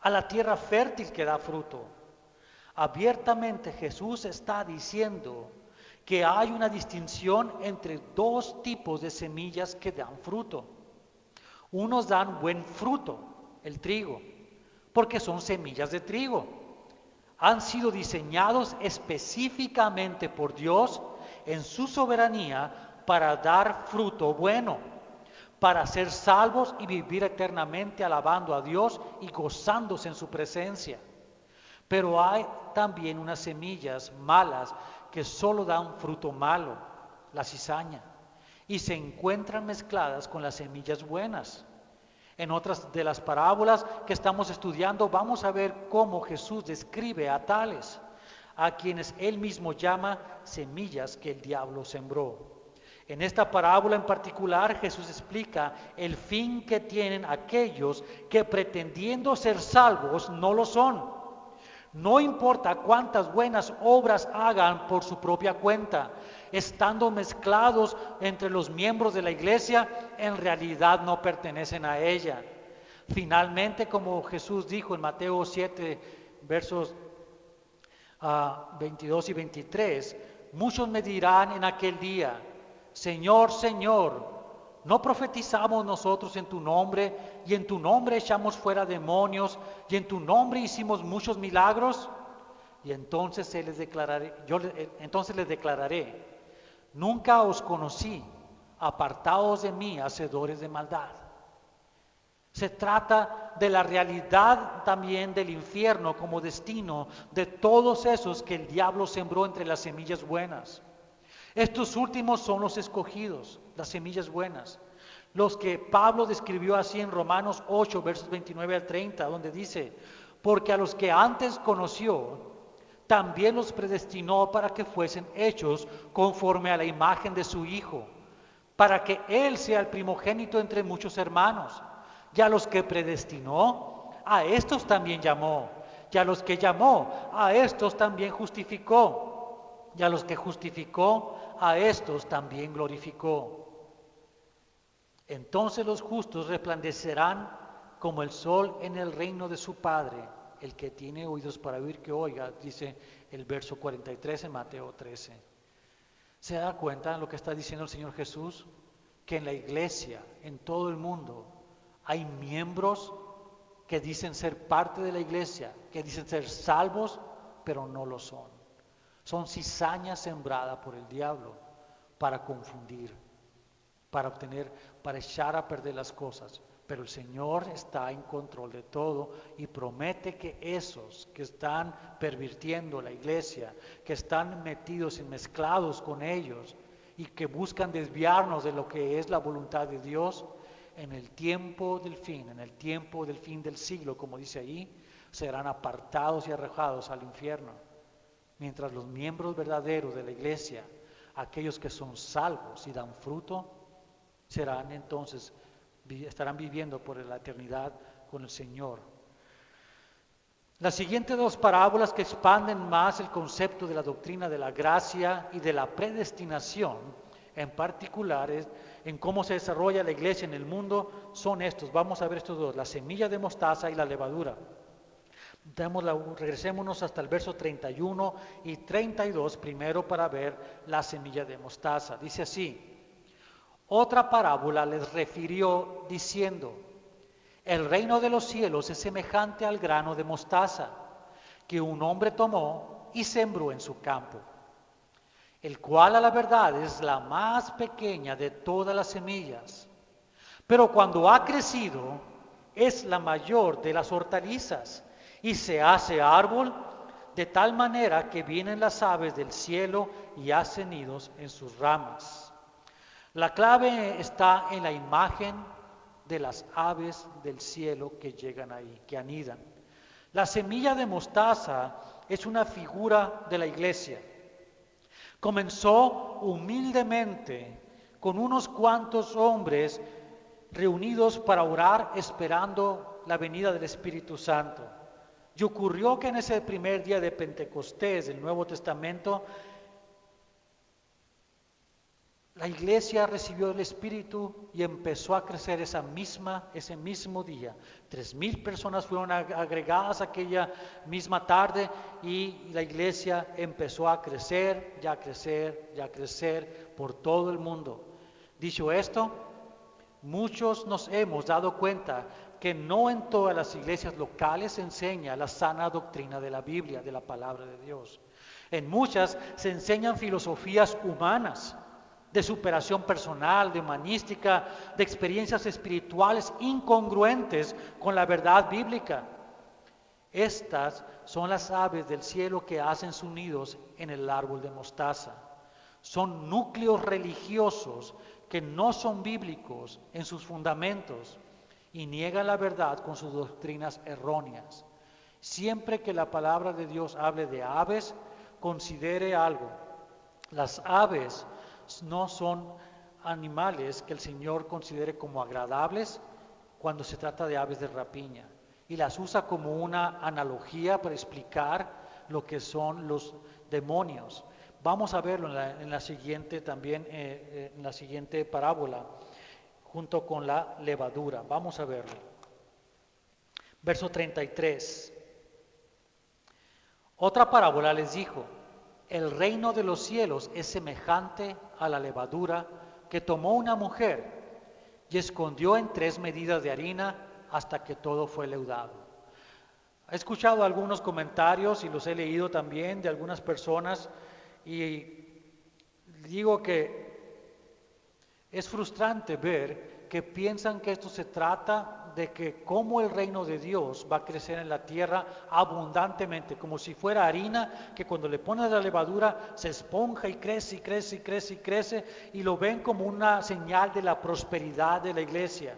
a la tierra fértil que da fruto. Abiertamente Jesús está diciendo que hay una distinción entre dos tipos de semillas que dan fruto. Unos dan buen fruto, el trigo, porque son semillas de trigo. Han sido diseñados específicamente por Dios en su soberanía para dar fruto bueno, para ser salvos y vivir eternamente alabando a Dios y gozándose en su presencia. Pero hay también unas semillas malas que solo dan fruto malo, la cizaña, y se encuentran mezcladas con las semillas buenas. En otras de las parábolas que estamos estudiando vamos a ver cómo Jesús describe a tales, a quienes Él mismo llama semillas que el diablo sembró. En esta parábola en particular Jesús explica el fin que tienen aquellos que pretendiendo ser salvos no lo son. No importa cuántas buenas obras hagan por su propia cuenta, estando mezclados entre los miembros de la iglesia, en realidad no pertenecen a ella. Finalmente, como Jesús dijo en Mateo 7, versos 22 y 23, muchos me dirán en aquel día: Señor, Señor, ¿no profetizamos nosotros en tu nombre, y en tu nombre echamos fuera demonios, y en tu nombre hicimos muchos milagros? Y entonces les declararé, nunca os conocí, apartados de mí, hacedores de maldad. Se trata de la realidad también del infierno como destino de todos esos que el diablo sembró entre las semillas buenas. Estos últimos son los escogidos, las semillas buenas, los que Pablo describió así en Romanos 8, versos 29 al 30, donde dice: porque a los que antes conoció, también los predestinó para que fuesen hechos conforme a la imagen de su Hijo, para que Él sea el primogénito entre muchos hermanos. Y a los que predestinó, a estos también llamó, y a los que llamó, a estos también justificó, y a los que justificó, a estos también glorificó. Entonces los justos resplandecerán como el sol en el reino de su Padre. El que tiene oídos para oír, que oiga, dice el verso 43 en Mateo 13. ¿Se da cuenta de lo que está diciendo el Señor Jesús? Que en la iglesia, en todo el mundo, hay miembros que dicen ser parte de la iglesia, que dicen ser salvos, pero no lo son. Son cizañas sembradas por el diablo para confundir, para echar a perder las cosas. Pero el Señor está en control de todo y promete que esos que están pervirtiendo la iglesia, que están metidos y mezclados con ellos y que buscan desviarnos de lo que es la voluntad de Dios, en el tiempo del fin del siglo, como dice ahí, serán apartados y arrojados al infierno. Mientras los miembros verdaderos de la iglesia, aquellos que son salvos y dan fruto, estarán viviendo por la eternidad con el Señor. Las siguientes dos parábolas que expanden más el concepto de la doctrina de la gracia y de la predestinación, en particular en cómo se desarrolla la iglesia en el mundo, son estos. Vamos a ver estos dos: la semilla de mostaza y la levadura. Regresémonos hasta el verso 31 y 32 primero para ver la semilla de mostaza. Dice así: otra parábola les refirió diciendo: el reino de los cielos es semejante al grano de mostaza que un hombre tomó y sembró en su campo, el cual a la verdad es la más pequeña de todas las semillas, pero cuando ha crecido es la mayor de las hortalizas y se hace árbol de tal manera que vienen las aves del cielo y hacen nidos en sus ramas. La clave está en la imagen de las aves del cielo que llegan ahí, que anidan. La semilla de mostaza es una figura de la iglesia. Comenzó humildemente con unos cuantos hombres reunidos para orar esperando la venida del Espíritu Santo. Y ocurrió que en ese primer día de Pentecostés del Nuevo Testamento, la iglesia recibió el Espíritu y empezó a crecer ese mismo día. 3,000 personas fueron agregadas aquella misma tarde y la iglesia empezó a crecer, y a crecer, y a crecer por todo el mundo. Dicho esto, muchos nos hemos dado cuenta que no en todas las iglesias locales se enseña la sana doctrina de la Biblia, de la palabra de Dios. En muchas se enseñan filosofías humanas, de superación personal, de humanística, de experiencias espirituales incongruentes con la verdad bíblica. Estas son las aves del cielo que hacen sus nidos en el árbol de mostaza. Son núcleos religiosos que no son bíblicos en sus fundamentos y niegan la verdad con sus doctrinas erróneas. Siempre que la palabra de Dios hable de aves, considere algo. Las aves no son animales que el Señor considere como agradables cuando se trata de aves de rapiña, y las usa como una analogía para explicar lo que son los demonios. Vamos a verlo en la siguiente también, en la siguiente parábola, junto con la levadura. Vamos a verlo. Verso 33. Otra parábola les dijo: el reino de los cielos es semejante a la levadura que tomó una mujer y escondió en 3 medidas de harina hasta que todo fue leudado. He escuchado algunos comentarios y los he leído también de algunas personas y digo que es frustrante ver que piensan que esto se trata de que cómo el reino de Dios va a crecer en la tierra abundantemente, como si fuera harina que cuando le pones la levadura se esponja y crece y crece y crece y crece, y lo ven como una señal de la prosperidad de la iglesia.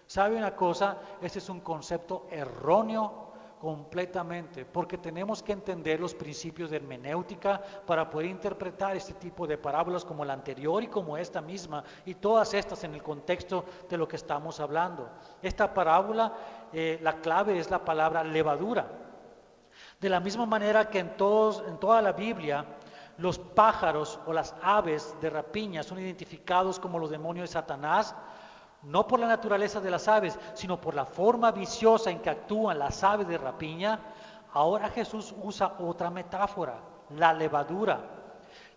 ¿Sabe una cosa? Este es un concepto erróneo completamente, porque tenemos que entender los principios de hermenéutica para poder interpretar este tipo de parábolas como la anterior y como esta misma, y todas estas en el contexto de lo que estamos hablando. Esta parábola, la clave es la palabra levadura. De la misma manera que en toda la Biblia, los pájaros o las aves de rapiña son identificados como los demonios de Satanás, no por la naturaleza de las aves, sino por la forma viciosa en que actúan las aves de rapiña. Ahora Jesús usa otra metáfora, la levadura,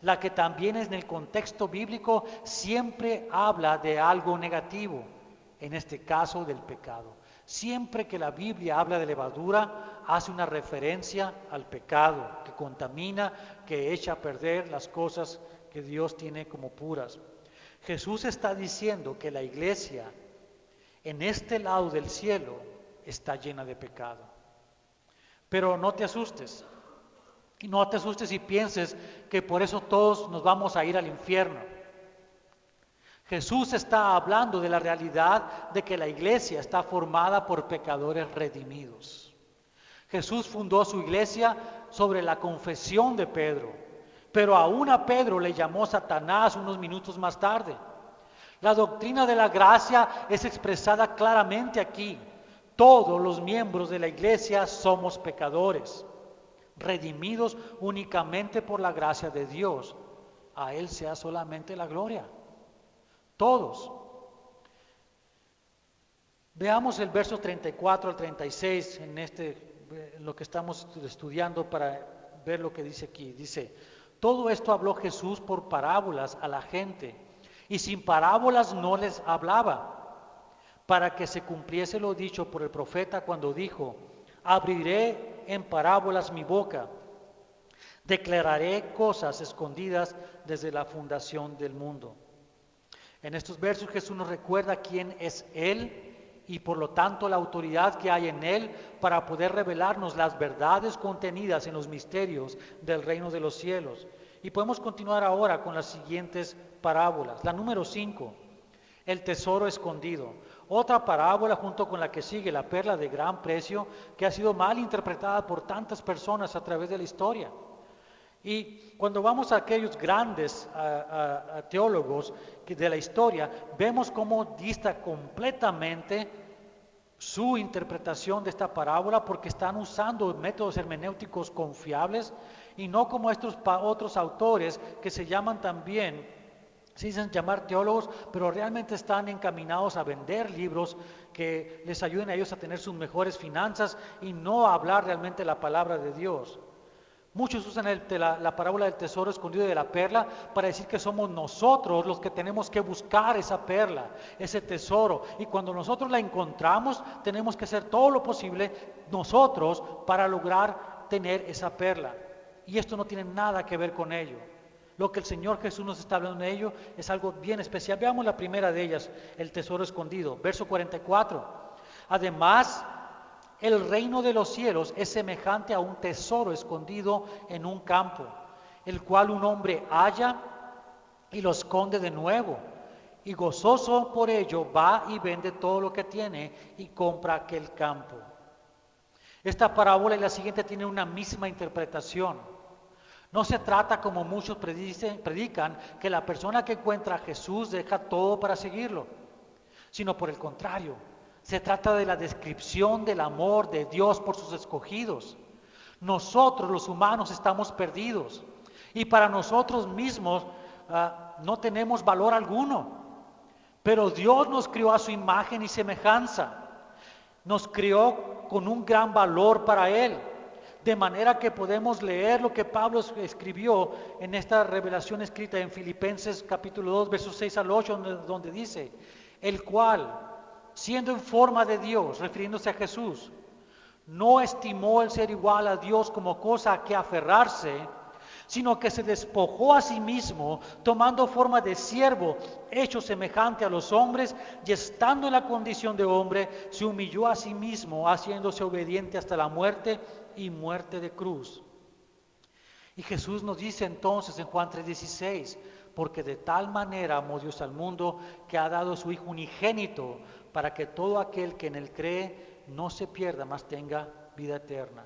la que también en el contexto bíblico siempre habla de algo negativo, en este caso del pecado. Siempre que la Biblia habla de levadura, hace una referencia al pecado, que contamina, que echa a perder las cosas que Dios tiene como puras. Jesús está diciendo que la iglesia en este lado del cielo está llena de pecado. Pero no te asustes. Y no te asustes y pienses que por eso todos nos vamos a ir al infierno. Jesús está hablando de la realidad de que la iglesia está formada por pecadores redimidos. Jesús fundó su iglesia sobre la confesión de Pedro. Pero aún a Pedro le llamó Satanás unos minutos más tarde. La doctrina de la gracia es expresada claramente aquí. Todos los miembros de la iglesia somos pecadores, redimidos únicamente por la gracia de Dios. A Él sea solamente la gloria. Todos. Veamos el verso 34 al 36 en lo que estamos estudiando para ver lo que dice aquí. Dice: todo esto habló Jesús por parábolas a la gente, y sin parábolas no les hablaba, para que se cumpliese lo dicho por el profeta cuando dijo: abriré en parábolas mi boca, Declararé cosas escondidas desde la fundación del mundo. En estos versos Jesús nos recuerda quién es Él y por lo tanto la autoridad que hay en Él para poder revelarnos las verdades contenidas en los misterios del reino de los cielos. Y podemos continuar ahora con las siguientes parábolas. La número 5, el tesoro escondido. Otra parábola junto con la que sigue, la perla de gran precio, que ha sido mal interpretada por tantas personas a través de la historia. Y cuando vamos a aquellos grandes teólogos de la historia, vemos cómo dista completamente su interpretación de esta parábola porque están usando métodos hermenéuticos confiables y no como estos otros autores que se llaman también, se dicen llamar teólogos, pero realmente están encaminados a vender libros que les ayuden a ellos a tener sus mejores finanzas y no a hablar realmente la palabra de Dios. Muchos usan la parábola del tesoro escondido de la perla para decir que somos nosotros los que tenemos que buscar esa perla, ese tesoro. Y cuando nosotros la encontramos, tenemos que hacer todo lo posible nosotros para lograr tener esa perla. Y esto no tiene nada que ver con ello. Lo que el Señor Jesús nos está hablando de ello es algo bien especial. Veamos la primera de ellas, el tesoro escondido, verso 44. Además, el reino de los cielos es semejante a un tesoro escondido en un campo, el cual un hombre halla y lo esconde de nuevo, y gozoso por ello va y vende todo lo que tiene y compra aquel campo. Esta parábola y la siguiente tienen una misma interpretación. No se trata, como muchos predican, que la persona que encuentra a Jesús deja todo para seguirlo, sino por el contrario. Se trata de la descripción del amor de Dios por sus escogidos. Nosotros los humanos estamos perdidos y para nosotros mismos no tenemos valor alguno. Pero Dios nos crió a su imagen y semejanza. Nos crió con un gran valor para Él. De manera que podemos leer lo que Pablo escribió en esta revelación escrita en Filipenses capítulo 2, versos 6 al 8, donde dice, el cual, siendo en forma de Dios, refiriéndose a Jesús, no estimó el ser igual a Dios como cosa a que aferrarse, sino que se despojó a sí mismo, tomando forma de siervo, hecho semejante a los hombres, y estando en la condición de hombre, se humilló a sí mismo, haciéndose obediente hasta la muerte y muerte de cruz. Y Jesús nos dice entonces en Juan 3:16, porque de tal manera amó Dios al mundo que ha dado a su Hijo unigénito, para que todo aquel que en Él cree no se pierda, mas tenga vida eterna.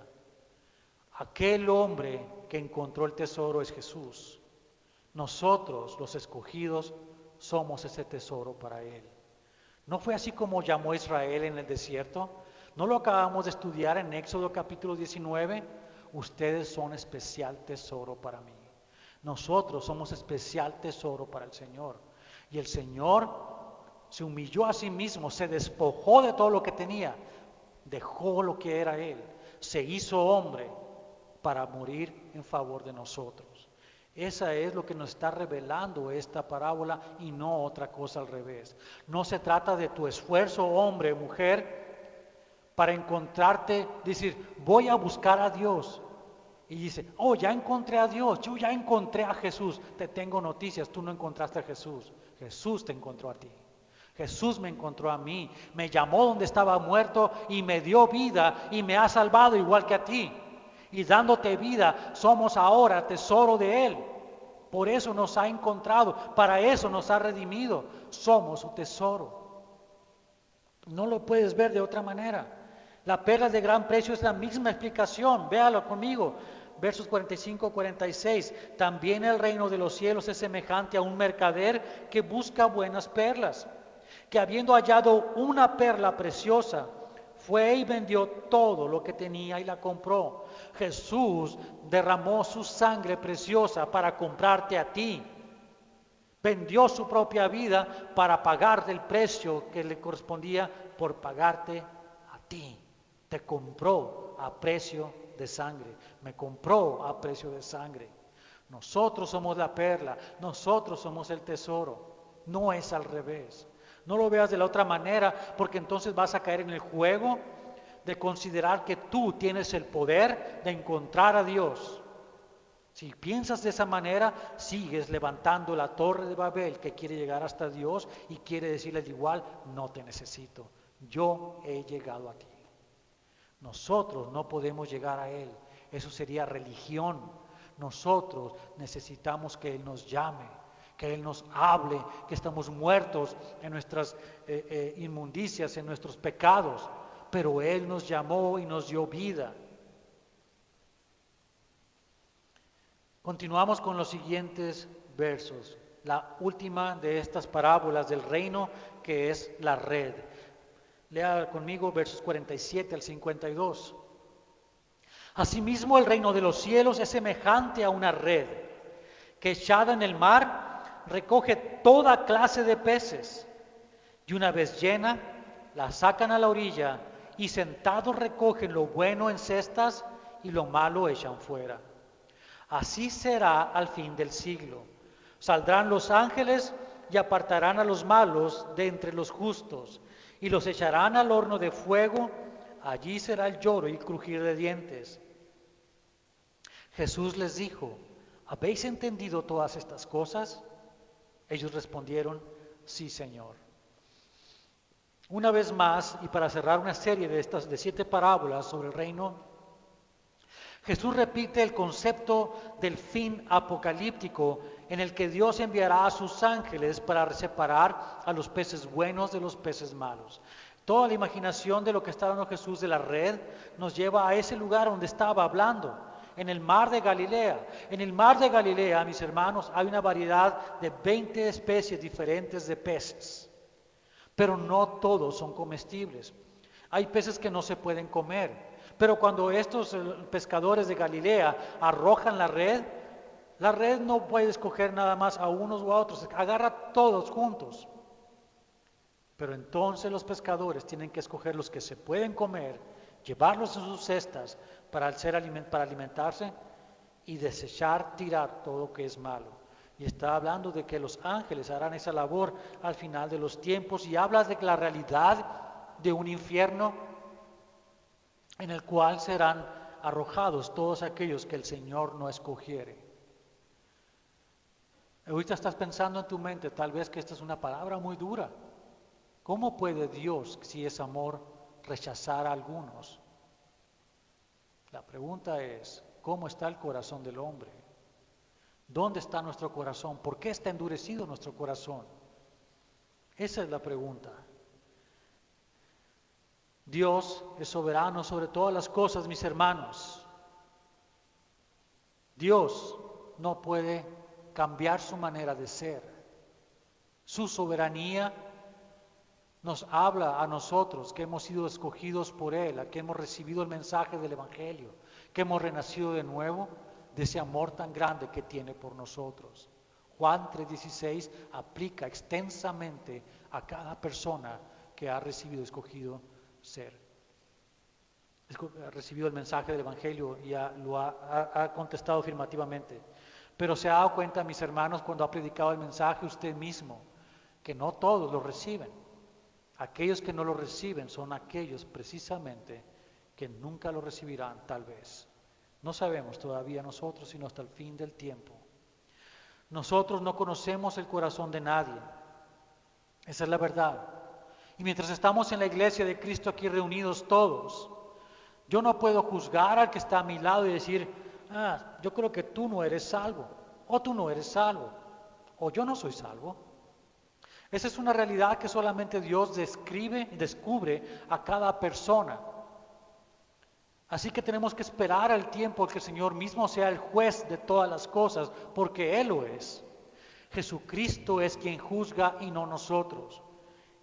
Aquel hombre que encontró el tesoro es Jesús. Nosotros, los escogidos, somos ese tesoro para Él. ¿No fue así como llamó a Israel en el desierto? ¿No lo acabamos de estudiar en Éxodo capítulo 19? Ustedes son especial tesoro para mí. Nosotros somos especial tesoro para el Señor. Y el Señor se humilló a sí mismo, se despojó de todo lo que tenía, dejó lo que era Él, se hizo hombre para morir en favor de nosotros. Esa es lo que nos está revelando esta parábola y no otra cosa al revés. No se trata de tu esfuerzo, hombre, mujer, para encontrarte, decir, voy a buscar a Dios. Y dice, oh, ya encontré a Dios, yo ya encontré a Jesús. Te tengo noticias, tú no encontraste a Jesús, Jesús te encontró a ti. Jesús me encontró a mí, me llamó donde estaba muerto y me dio vida y me ha salvado igual que a ti. Y dándote vida, somos ahora tesoro de Él. Por eso nos ha encontrado, para eso nos ha redimido. Somos su tesoro. No lo puedes ver de otra manera. La perla de gran precio es la misma explicación. Véalo conmigo. Versos 45-46. También el reino de los cielos es semejante a un mercader que busca buenas perlas, que habiendo hallado una perla preciosa, fue y vendió todo lo que tenía y la compró. Jesús derramó su sangre preciosa para comprarte a ti. Vendió su propia vida para pagarte el precio que le correspondía por pagarte a ti. Te compró a precio de sangre. Me compró a precio de sangre. Nosotros somos la perla. Nosotros somos el tesoro. No es al revés. No lo veas de la otra manera, porque entonces vas a caer en el juego de considerar que tú tienes el poder de encontrar a Dios. Si piensas de esa manera, sigues levantando la torre de Babel que quiere llegar hasta Dios y quiere decirle al igual, no te necesito, yo he llegado a ti. Nosotros no podemos llegar a Él, eso sería religión. Nosotros necesitamos que Él nos llame, que Él nos hable, que estamos muertos en nuestras inmundicias, en nuestros pecados, pero Él nos llamó y nos dio vida. Continuamos con los siguientes versos, la última de estas parábolas del reino, que es la red. Lea conmigo versos 47 al 52. Asimismo, el reino de los cielos es semejante a una red que echada en el mar recoge toda clase de peces, y una vez llena, la sacan a la orilla y sentados recogen lo bueno en cestas y lo malo echan fuera. Así será al fin del siglo. Saldrán los ángeles y apartarán a los malos de entre los justos y los echarán al horno de fuego. Allí será el lloro y el crujir de dientes. Jesús les dijo, ¿habéis entendido todas estas cosas? Ellos respondieron, sí, Señor. Una vez más, y para cerrar una serie de 7 parábolas sobre el reino, Jesús repite el concepto del fin apocalíptico en el que Dios enviará a sus ángeles para separar a los peces buenos de los peces malos. Toda la imaginación de lo que está dando Jesús de la red nos lleva a ese lugar donde estaba hablando, en el mar de Galilea. En el mar de Galilea, mis hermanos, hay una variedad de 20 especies diferentes de peces, pero no todos son comestibles. Hay peces que no se pueden comer. Pero cuando estos pescadores de Galilea arrojan la red no puede escoger nada más a unos u a otros, agarra todos juntos. Pero entonces los pescadores tienen que escoger los que se pueden comer, llevarlos en sus cestas para alimentarse y desechar, tirar todo lo que es malo. Y está hablando de que los ángeles harán esa labor al final de los tiempos y habla de la realidad de un infierno en el cual serán arrojados todos aquellos que el Señor no escogiere. Ahorita estás pensando en tu mente, tal vez que esta es una palabra muy dura. ¿Cómo puede Dios, si es amor, rechazar a algunos? La pregunta es, ¿cómo está el corazón del hombre? ¿Dónde está nuestro corazón? ¿Por qué está endurecido nuestro corazón? Esa es la pregunta. Dios es soberano sobre todas las cosas, mis hermanos. Dios no puede cambiar su manera de ser. Su soberanía nos habla a nosotros que hemos sido escogidos por Él, a que hemos recibido el mensaje del Evangelio, que hemos renacido de nuevo, de ese amor tan grande que tiene por nosotros. Juan 3:16 aplica extensamente a cada persona que ha recibido recibido el mensaje del Evangelio y lo ha contestado afirmativamente. Pero se ha dado cuenta, mis hermanos, cuando ha predicado el mensaje usted mismo, que no todos lo reciben. Aquellos que no lo reciben son aquellos precisamente que nunca lo recibirán, tal vez. No sabemos todavía nosotros, sino hasta el fin del tiempo. Nosotros no conocemos el corazón de nadie. Esa es la verdad. Y mientras estamos en la iglesia de Cristo aquí reunidos todos, yo no puedo juzgar al que está a mi lado y decir, yo creo que tú no eres salvo, o tú no eres salvo, o yo no soy salvo. Esa es una realidad que solamente Dios descubre a cada persona. Así que tenemos que esperar al tiempo que el Señor mismo sea el juez de todas las cosas, porque Él lo es. Jesucristo es quien juzga y no nosotros.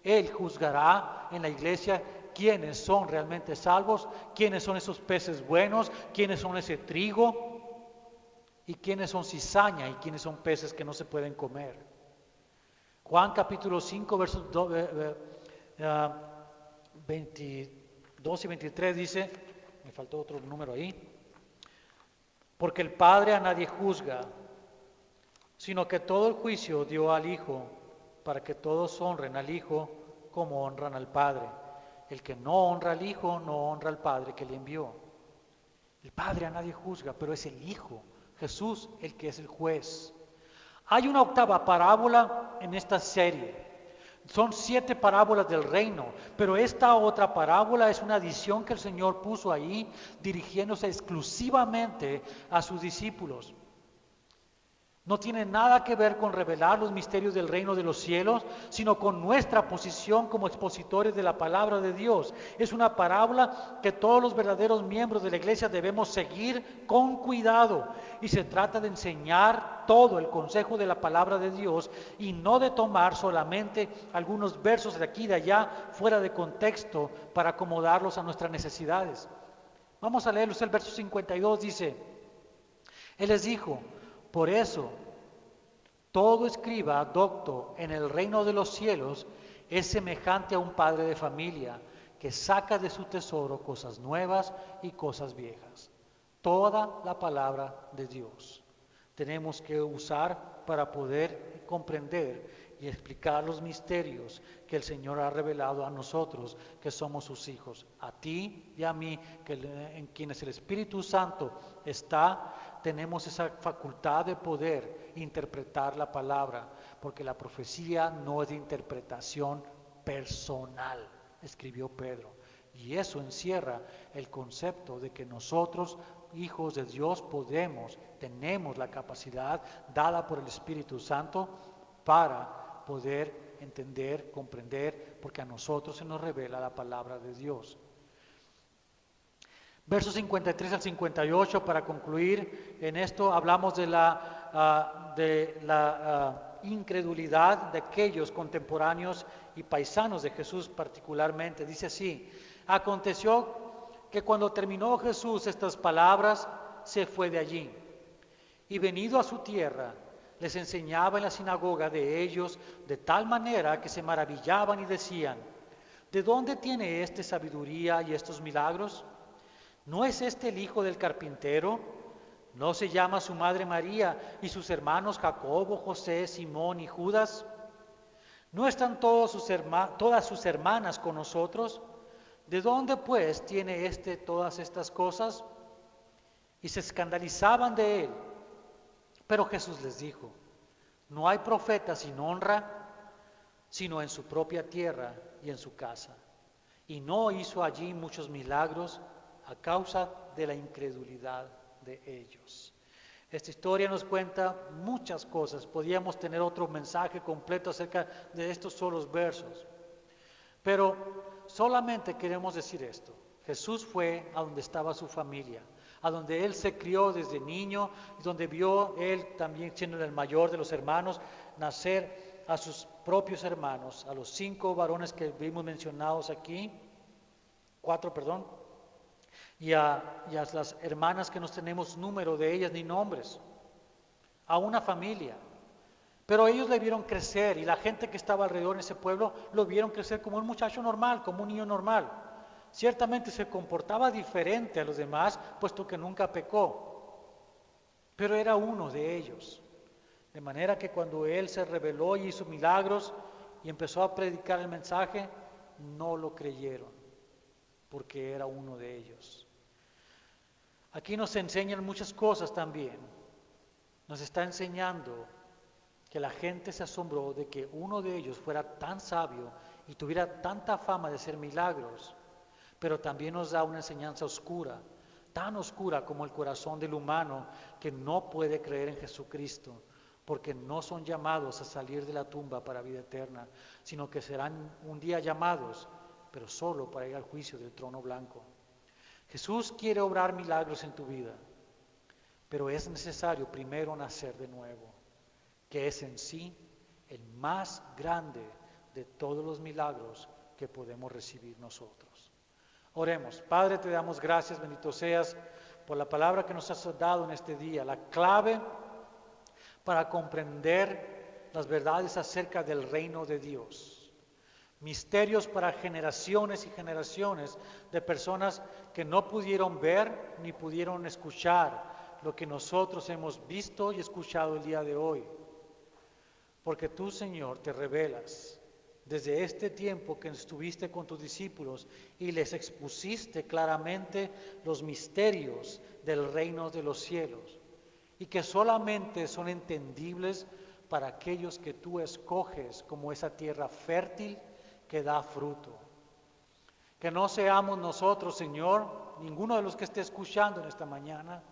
Él juzgará en la iglesia quiénes son realmente salvos, quiénes son esos peces buenos, quiénes son ese trigo y quiénes son cizaña y quiénes son peces que no se pueden comer. Juan capítulo 5 versos 22 y 23 dice, me faltó otro número ahí, porque el Padre a nadie juzga, sino que todo el juicio dio al Hijo, para que todos honren al Hijo como honran al Padre. El que no honra al Hijo, no honra al Padre que le envió. El Padre a nadie juzga, pero es el Hijo Jesús el que es el juez. Hay una octava parábola en esta serie. Son 7 parábolas del reino, pero esta otra parábola es una adición que el Señor puso ahí, dirigiéndose exclusivamente a sus discípulos. No tiene nada que ver con revelar los misterios del reino de los cielos, sino con nuestra posición como expositores de la palabra de Dios. Es una parábola que todos los verdaderos miembros de la iglesia debemos seguir con cuidado. Y se trata de enseñar todo el consejo de la palabra de Dios y no de tomar solamente algunos versos de aquí y de allá fuera de contexto para acomodarlos a nuestras necesidades. Vamos a leerlos. El verso 52 dice, Él les dijo: por eso, todo escriba docto en el reino de los cielos es semejante a un padre de familia que saca de su tesoro cosas nuevas y cosas viejas. Toda la palabra de Dios tenemos que usar para poder comprender y explicar los misterios que el Señor ha revelado a nosotros, que somos sus hijos, a ti y a mí, en quienes el Espíritu Santo está. Tenemos esa facultad de poder interpretar la palabra, porque la profecía no es de interpretación personal, escribió Pedro. Y eso encierra el concepto de que nosotros, hijos de Dios, tenemos la capacidad dada por el Espíritu Santo para poder entender, comprender, porque a nosotros se nos revela la palabra de Dios. Versos 53 al 58, para concluir en esto, hablamos de la incredulidad de aquellos contemporáneos y paisanos de Jesús particularmente. Dice así: aconteció que cuando terminó Jesús estas palabras, se fue de allí, y venido a su tierra, les enseñaba en la sinagoga de ellos, de tal manera que se maravillaban y decían: ¿de dónde tiene este sabiduría y estos milagros? ¿No es este el hijo del carpintero? ¿No se llama su madre María y sus hermanos Jacobo, José, Simón y Judas? ¿No están todas sus hermanas con nosotros? ¿De dónde pues tiene todas estas cosas? Y se escandalizaban de él. Pero Jesús les dijo: no hay profeta sin honra, sino en su propia tierra y en su casa. Y no hizo allí muchos milagros a causa de la incredulidad de ellos. Esta historia nos cuenta muchas cosas. Podríamos tener otro mensaje completo acerca de estos solos versos, pero solamente queremos decir esto: Jesús fue a donde estaba su familia, a donde él se crió desde niño, donde vio él, también siendo el mayor de los hermanos, nacer a sus propios hermanos, a los 5 varones que vimos mencionados aquí, 4, perdón, y a las hermanas que no tenemos número de ellas ni nombres, a una familia. Pero ellos le vieron crecer, y la gente que estaba alrededor en ese pueblo lo vieron crecer como un muchacho normal, como un niño normal. Ciertamente se comportaba diferente a los demás, puesto que nunca pecó, pero era uno de ellos. De manera que cuando él se reveló y hizo milagros y empezó a predicar el mensaje, no lo creyeron, porque era uno de ellos. Aquí nos enseñan muchas cosas también. Nos está enseñando que la gente se asombró de que uno de ellos fuera tan sabio y tuviera tanta fama de hacer milagros, pero también nos da una enseñanza oscura, tan oscura como el corazón del humano que no puede creer en Jesucristo, porque no son llamados a salir de la tumba para vida eterna, sino que serán un día llamados, pero solo para ir al juicio del trono blanco. Jesús quiere obrar milagros en tu vida, pero es necesario primero nacer de nuevo, que es en sí el más grande de todos los milagros que podemos recibir nosotros. Oremos. Padre, te damos gracias, bendito seas, por la palabra que nos has dado en este día, la clave para comprender las verdades acerca del reino de Dios. Misterios para generaciones y generaciones de personas que no pudieron ver ni pudieron escuchar lo que nosotros hemos visto y escuchado el día de hoy. Porque tú, Señor, te revelas desde este tiempo que estuviste con tus discípulos y les expusiste claramente los misterios del reino de los cielos. y que solamente son entendibles para aquellos que tú escoges como esa tierra fértil que da fruto. Que no seamos nosotros, Señor, ninguno de los que esté escuchando en esta mañana,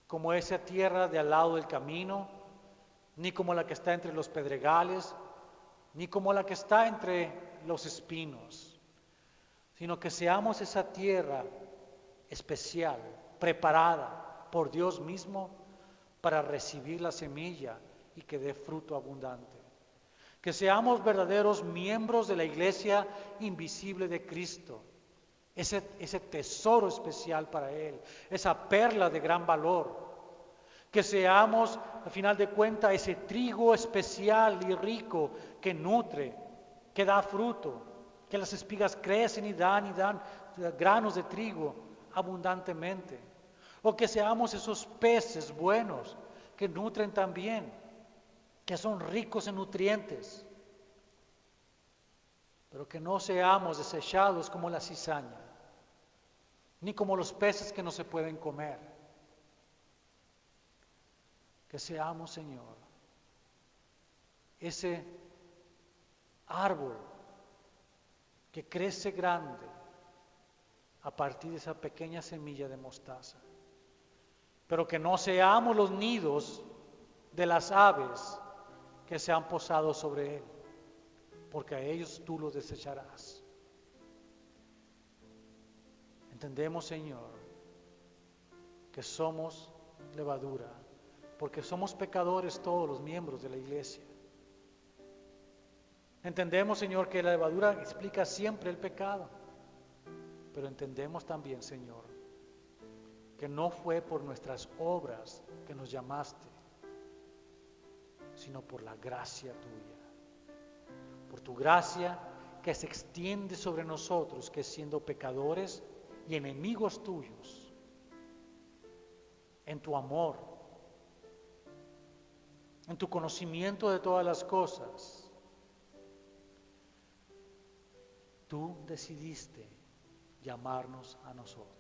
como esa tierra de al lado del camino, ni como la que está entre los pedregales, ni como la que está entre los espinos, sino que seamos esa tierra especial, preparada por Dios mismo para recibir la semilla y que dé fruto abundante. Que seamos verdaderos miembros de la iglesia invisible de Cristo, ese tesoro especial para Él, esa perla de gran valor. Que seamos, al final de cuentas, ese trigo especial y rico que nutre, que da fruto, que las espigas crecen y dan granos de trigo abundantemente. O que seamos esos peces buenos que nutren también, que son ricos en nutrientes, pero que no seamos desechados como la cizaña, ni como los peces que no se pueden comer. Que seamos, Señor, ese árbol que crece grande a partir de esa pequeña semilla de mostaza, pero que no seamos los nidos de las aves que se han posado sobre él, porque a ellos tú los desecharás. Entendemos, Señor, que somos levadura, porque somos pecadores todos los miembros de la iglesia. Entendemos, Señor, que la levadura explica siempre el pecado, pero entendemos también, Señor, que no fue por nuestras obras que nos llamaste, sino por la gracia tuya, por tu gracia que se extiende sobre nosotros, que siendo pecadores y enemigos tuyos, en tu amor, en tu conocimiento de todas las cosas, tú decidiste llamarnos a nosotros.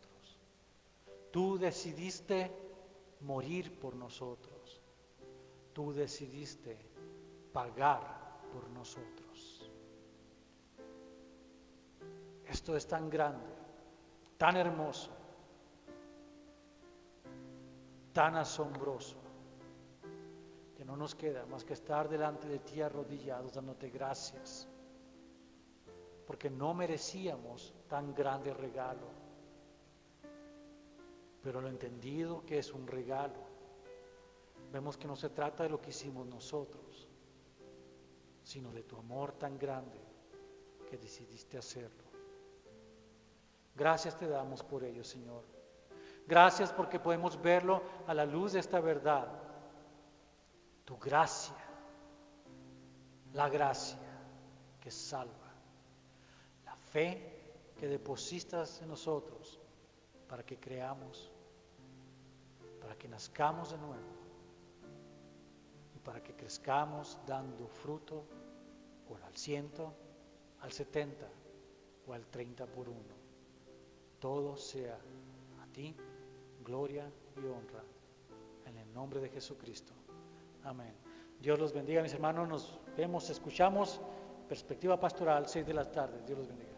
Tú decidiste morir por nosotros. Tú decidiste pagar por nosotros. Esto es tan grande, tan hermoso, tan asombroso, que no nos queda más que estar delante de ti arrodillados dándote gracias, porque no merecíamos tan grande regalo, pero lo entendido que es un regalo, vemos que no se trata de lo que hicimos nosotros, sino de tu amor tan grande que decidiste hacerlo. Gracias te damos por ello, Señor. Gracias porque podemos verlo a la luz de esta verdad. Tu gracia, la gracia que salva, la fe que depositas en nosotros para que creamos, para que nazcamos de nuevo y para que crezcamos dando fruto o al 100, al 70 o al 30 por uno. Todo sea a ti, gloria y honra, en el nombre de Jesucristo. Amén. Dios los bendiga, mis hermanos. Nos vemos, escuchamos. Perspectiva Pastoral, 6 de la tarde. Dios los bendiga.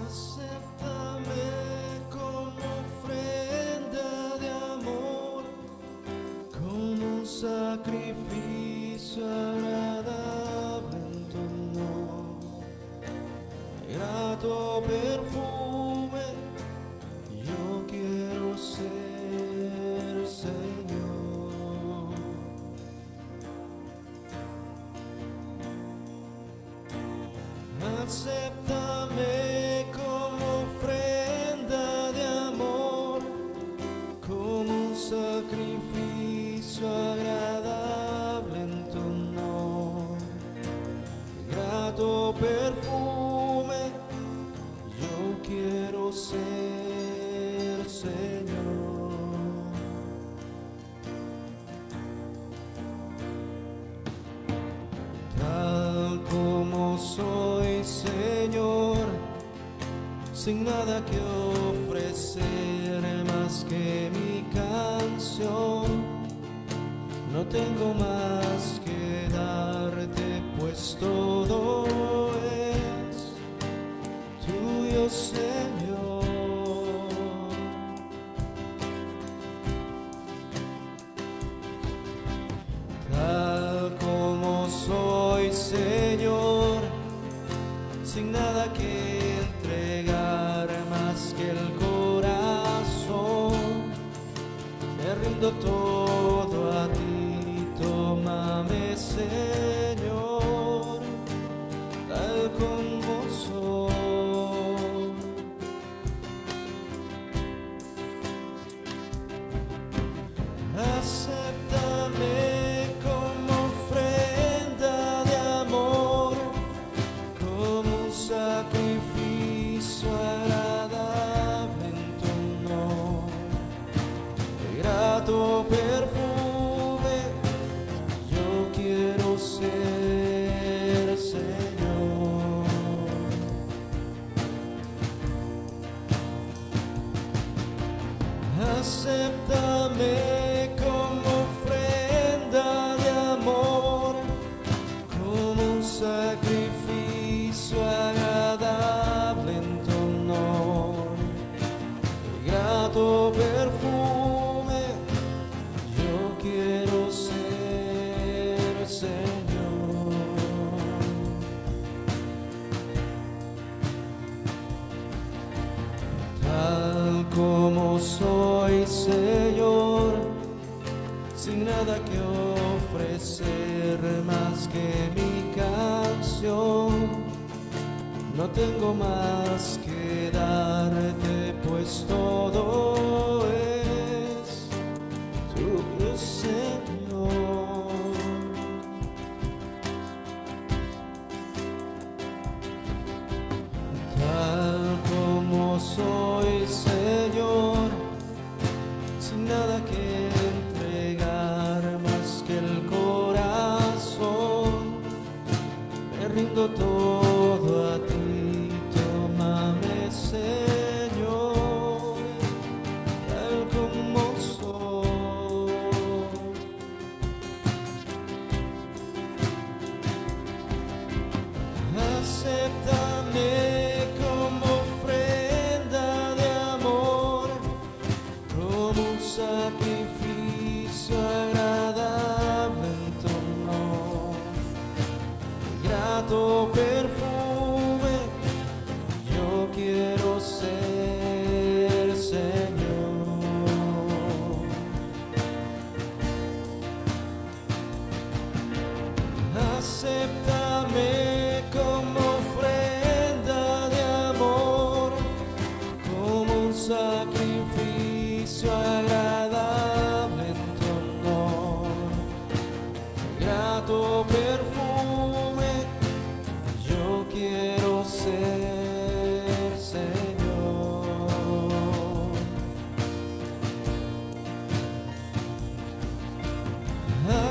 Acéptame como ofrenda de amor, como un sacrificio agradable en tu honor, grato perfume sacrificio agradable en tu honor, grato perfume yo quiero ser, Señor. Tal como soy, Señor, sin nada que ofrecer más que mi canción, no tengo más que darte, pues todo es tuyo, Señor. Tal como soy, Señor, sin nada que entregar más que el corazón, me rindo todo a ti, tómame, Señor, tal como soy. Acéptame como ofrenda de amor, como un sacrificio agradable en tu honor, grato perfume yo quiero ser, Señor. Acéptame como ofrenda de amor, como un sacrificio agradable en tu honor, grato perfume yo quiero ser, Señor. Tal como soy, Señor, sin nada que ofrecer más que mi canción, no tengo más que darte, pues todo es tuyo, Señor. Tal como soy, Señor, sin nada que entregar más que el corazón, me rindo todo a ti, tómame, Señor, tal como soy. Acéptame como ofrenda de amor, como un sacrificio agradable en tu honor, grato perfume yo quiero ser, Señor. Acéptame como ofrenda de amor, como un sacrificio agradable en tu honor, grato perfume yo quiero ser, Señor.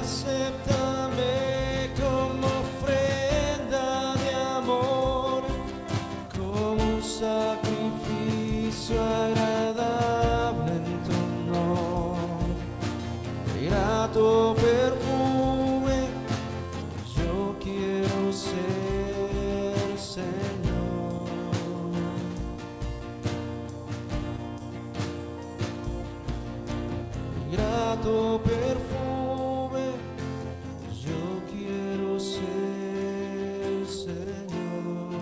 Acéptame como ofrenda de amor, como un sacrificio agradable en tu honor, grato perfume yo quiero ser, Señor. Grato perfume yo quiero ser, Señor.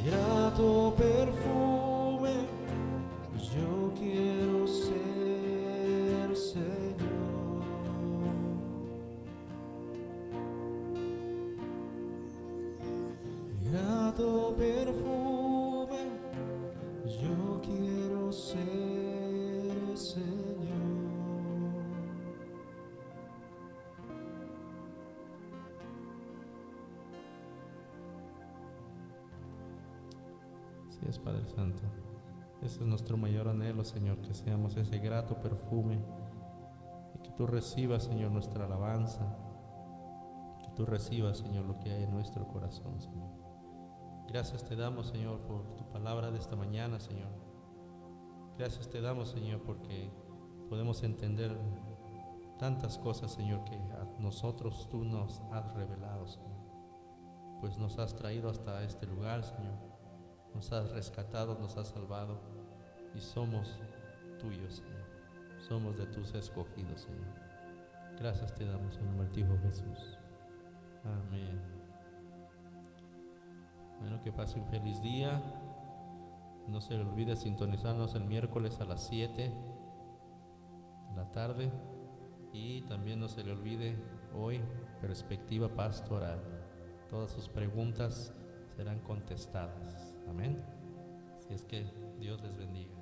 Grato perfume yo quiero ser, Señor. Grato perfume Así es, Padre Santo. Ese es nuestro mayor anhelo, Señor, que seamos ese grato perfume y que tú recibas, Señor, nuestra alabanza, que tú recibas, Señor, lo que hay en nuestro corazón, Señor. Gracias te damos, Señor, por tu palabra de esta mañana, Señor. Gracias te damos, Señor, porque podemos entender tantas cosas, Señor, que a nosotros tú nos has revelado, Señor. Pues nos has traído hasta este lugar, Señor. Nos has rescatado, nos has salvado y somos tuyos, Señor. Somos de tus escogidos, Señor. Gracias te damos en el nombre de tu Hijo Jesús. Amén. Bueno, que pase un feliz día. No se le olvide sintonizarnos el miércoles a las 7 de la tarde. Y también no se le olvide hoy, perspectiva pastoral. Todas sus preguntas serán contestadas. Amén. Así es que Dios les bendiga.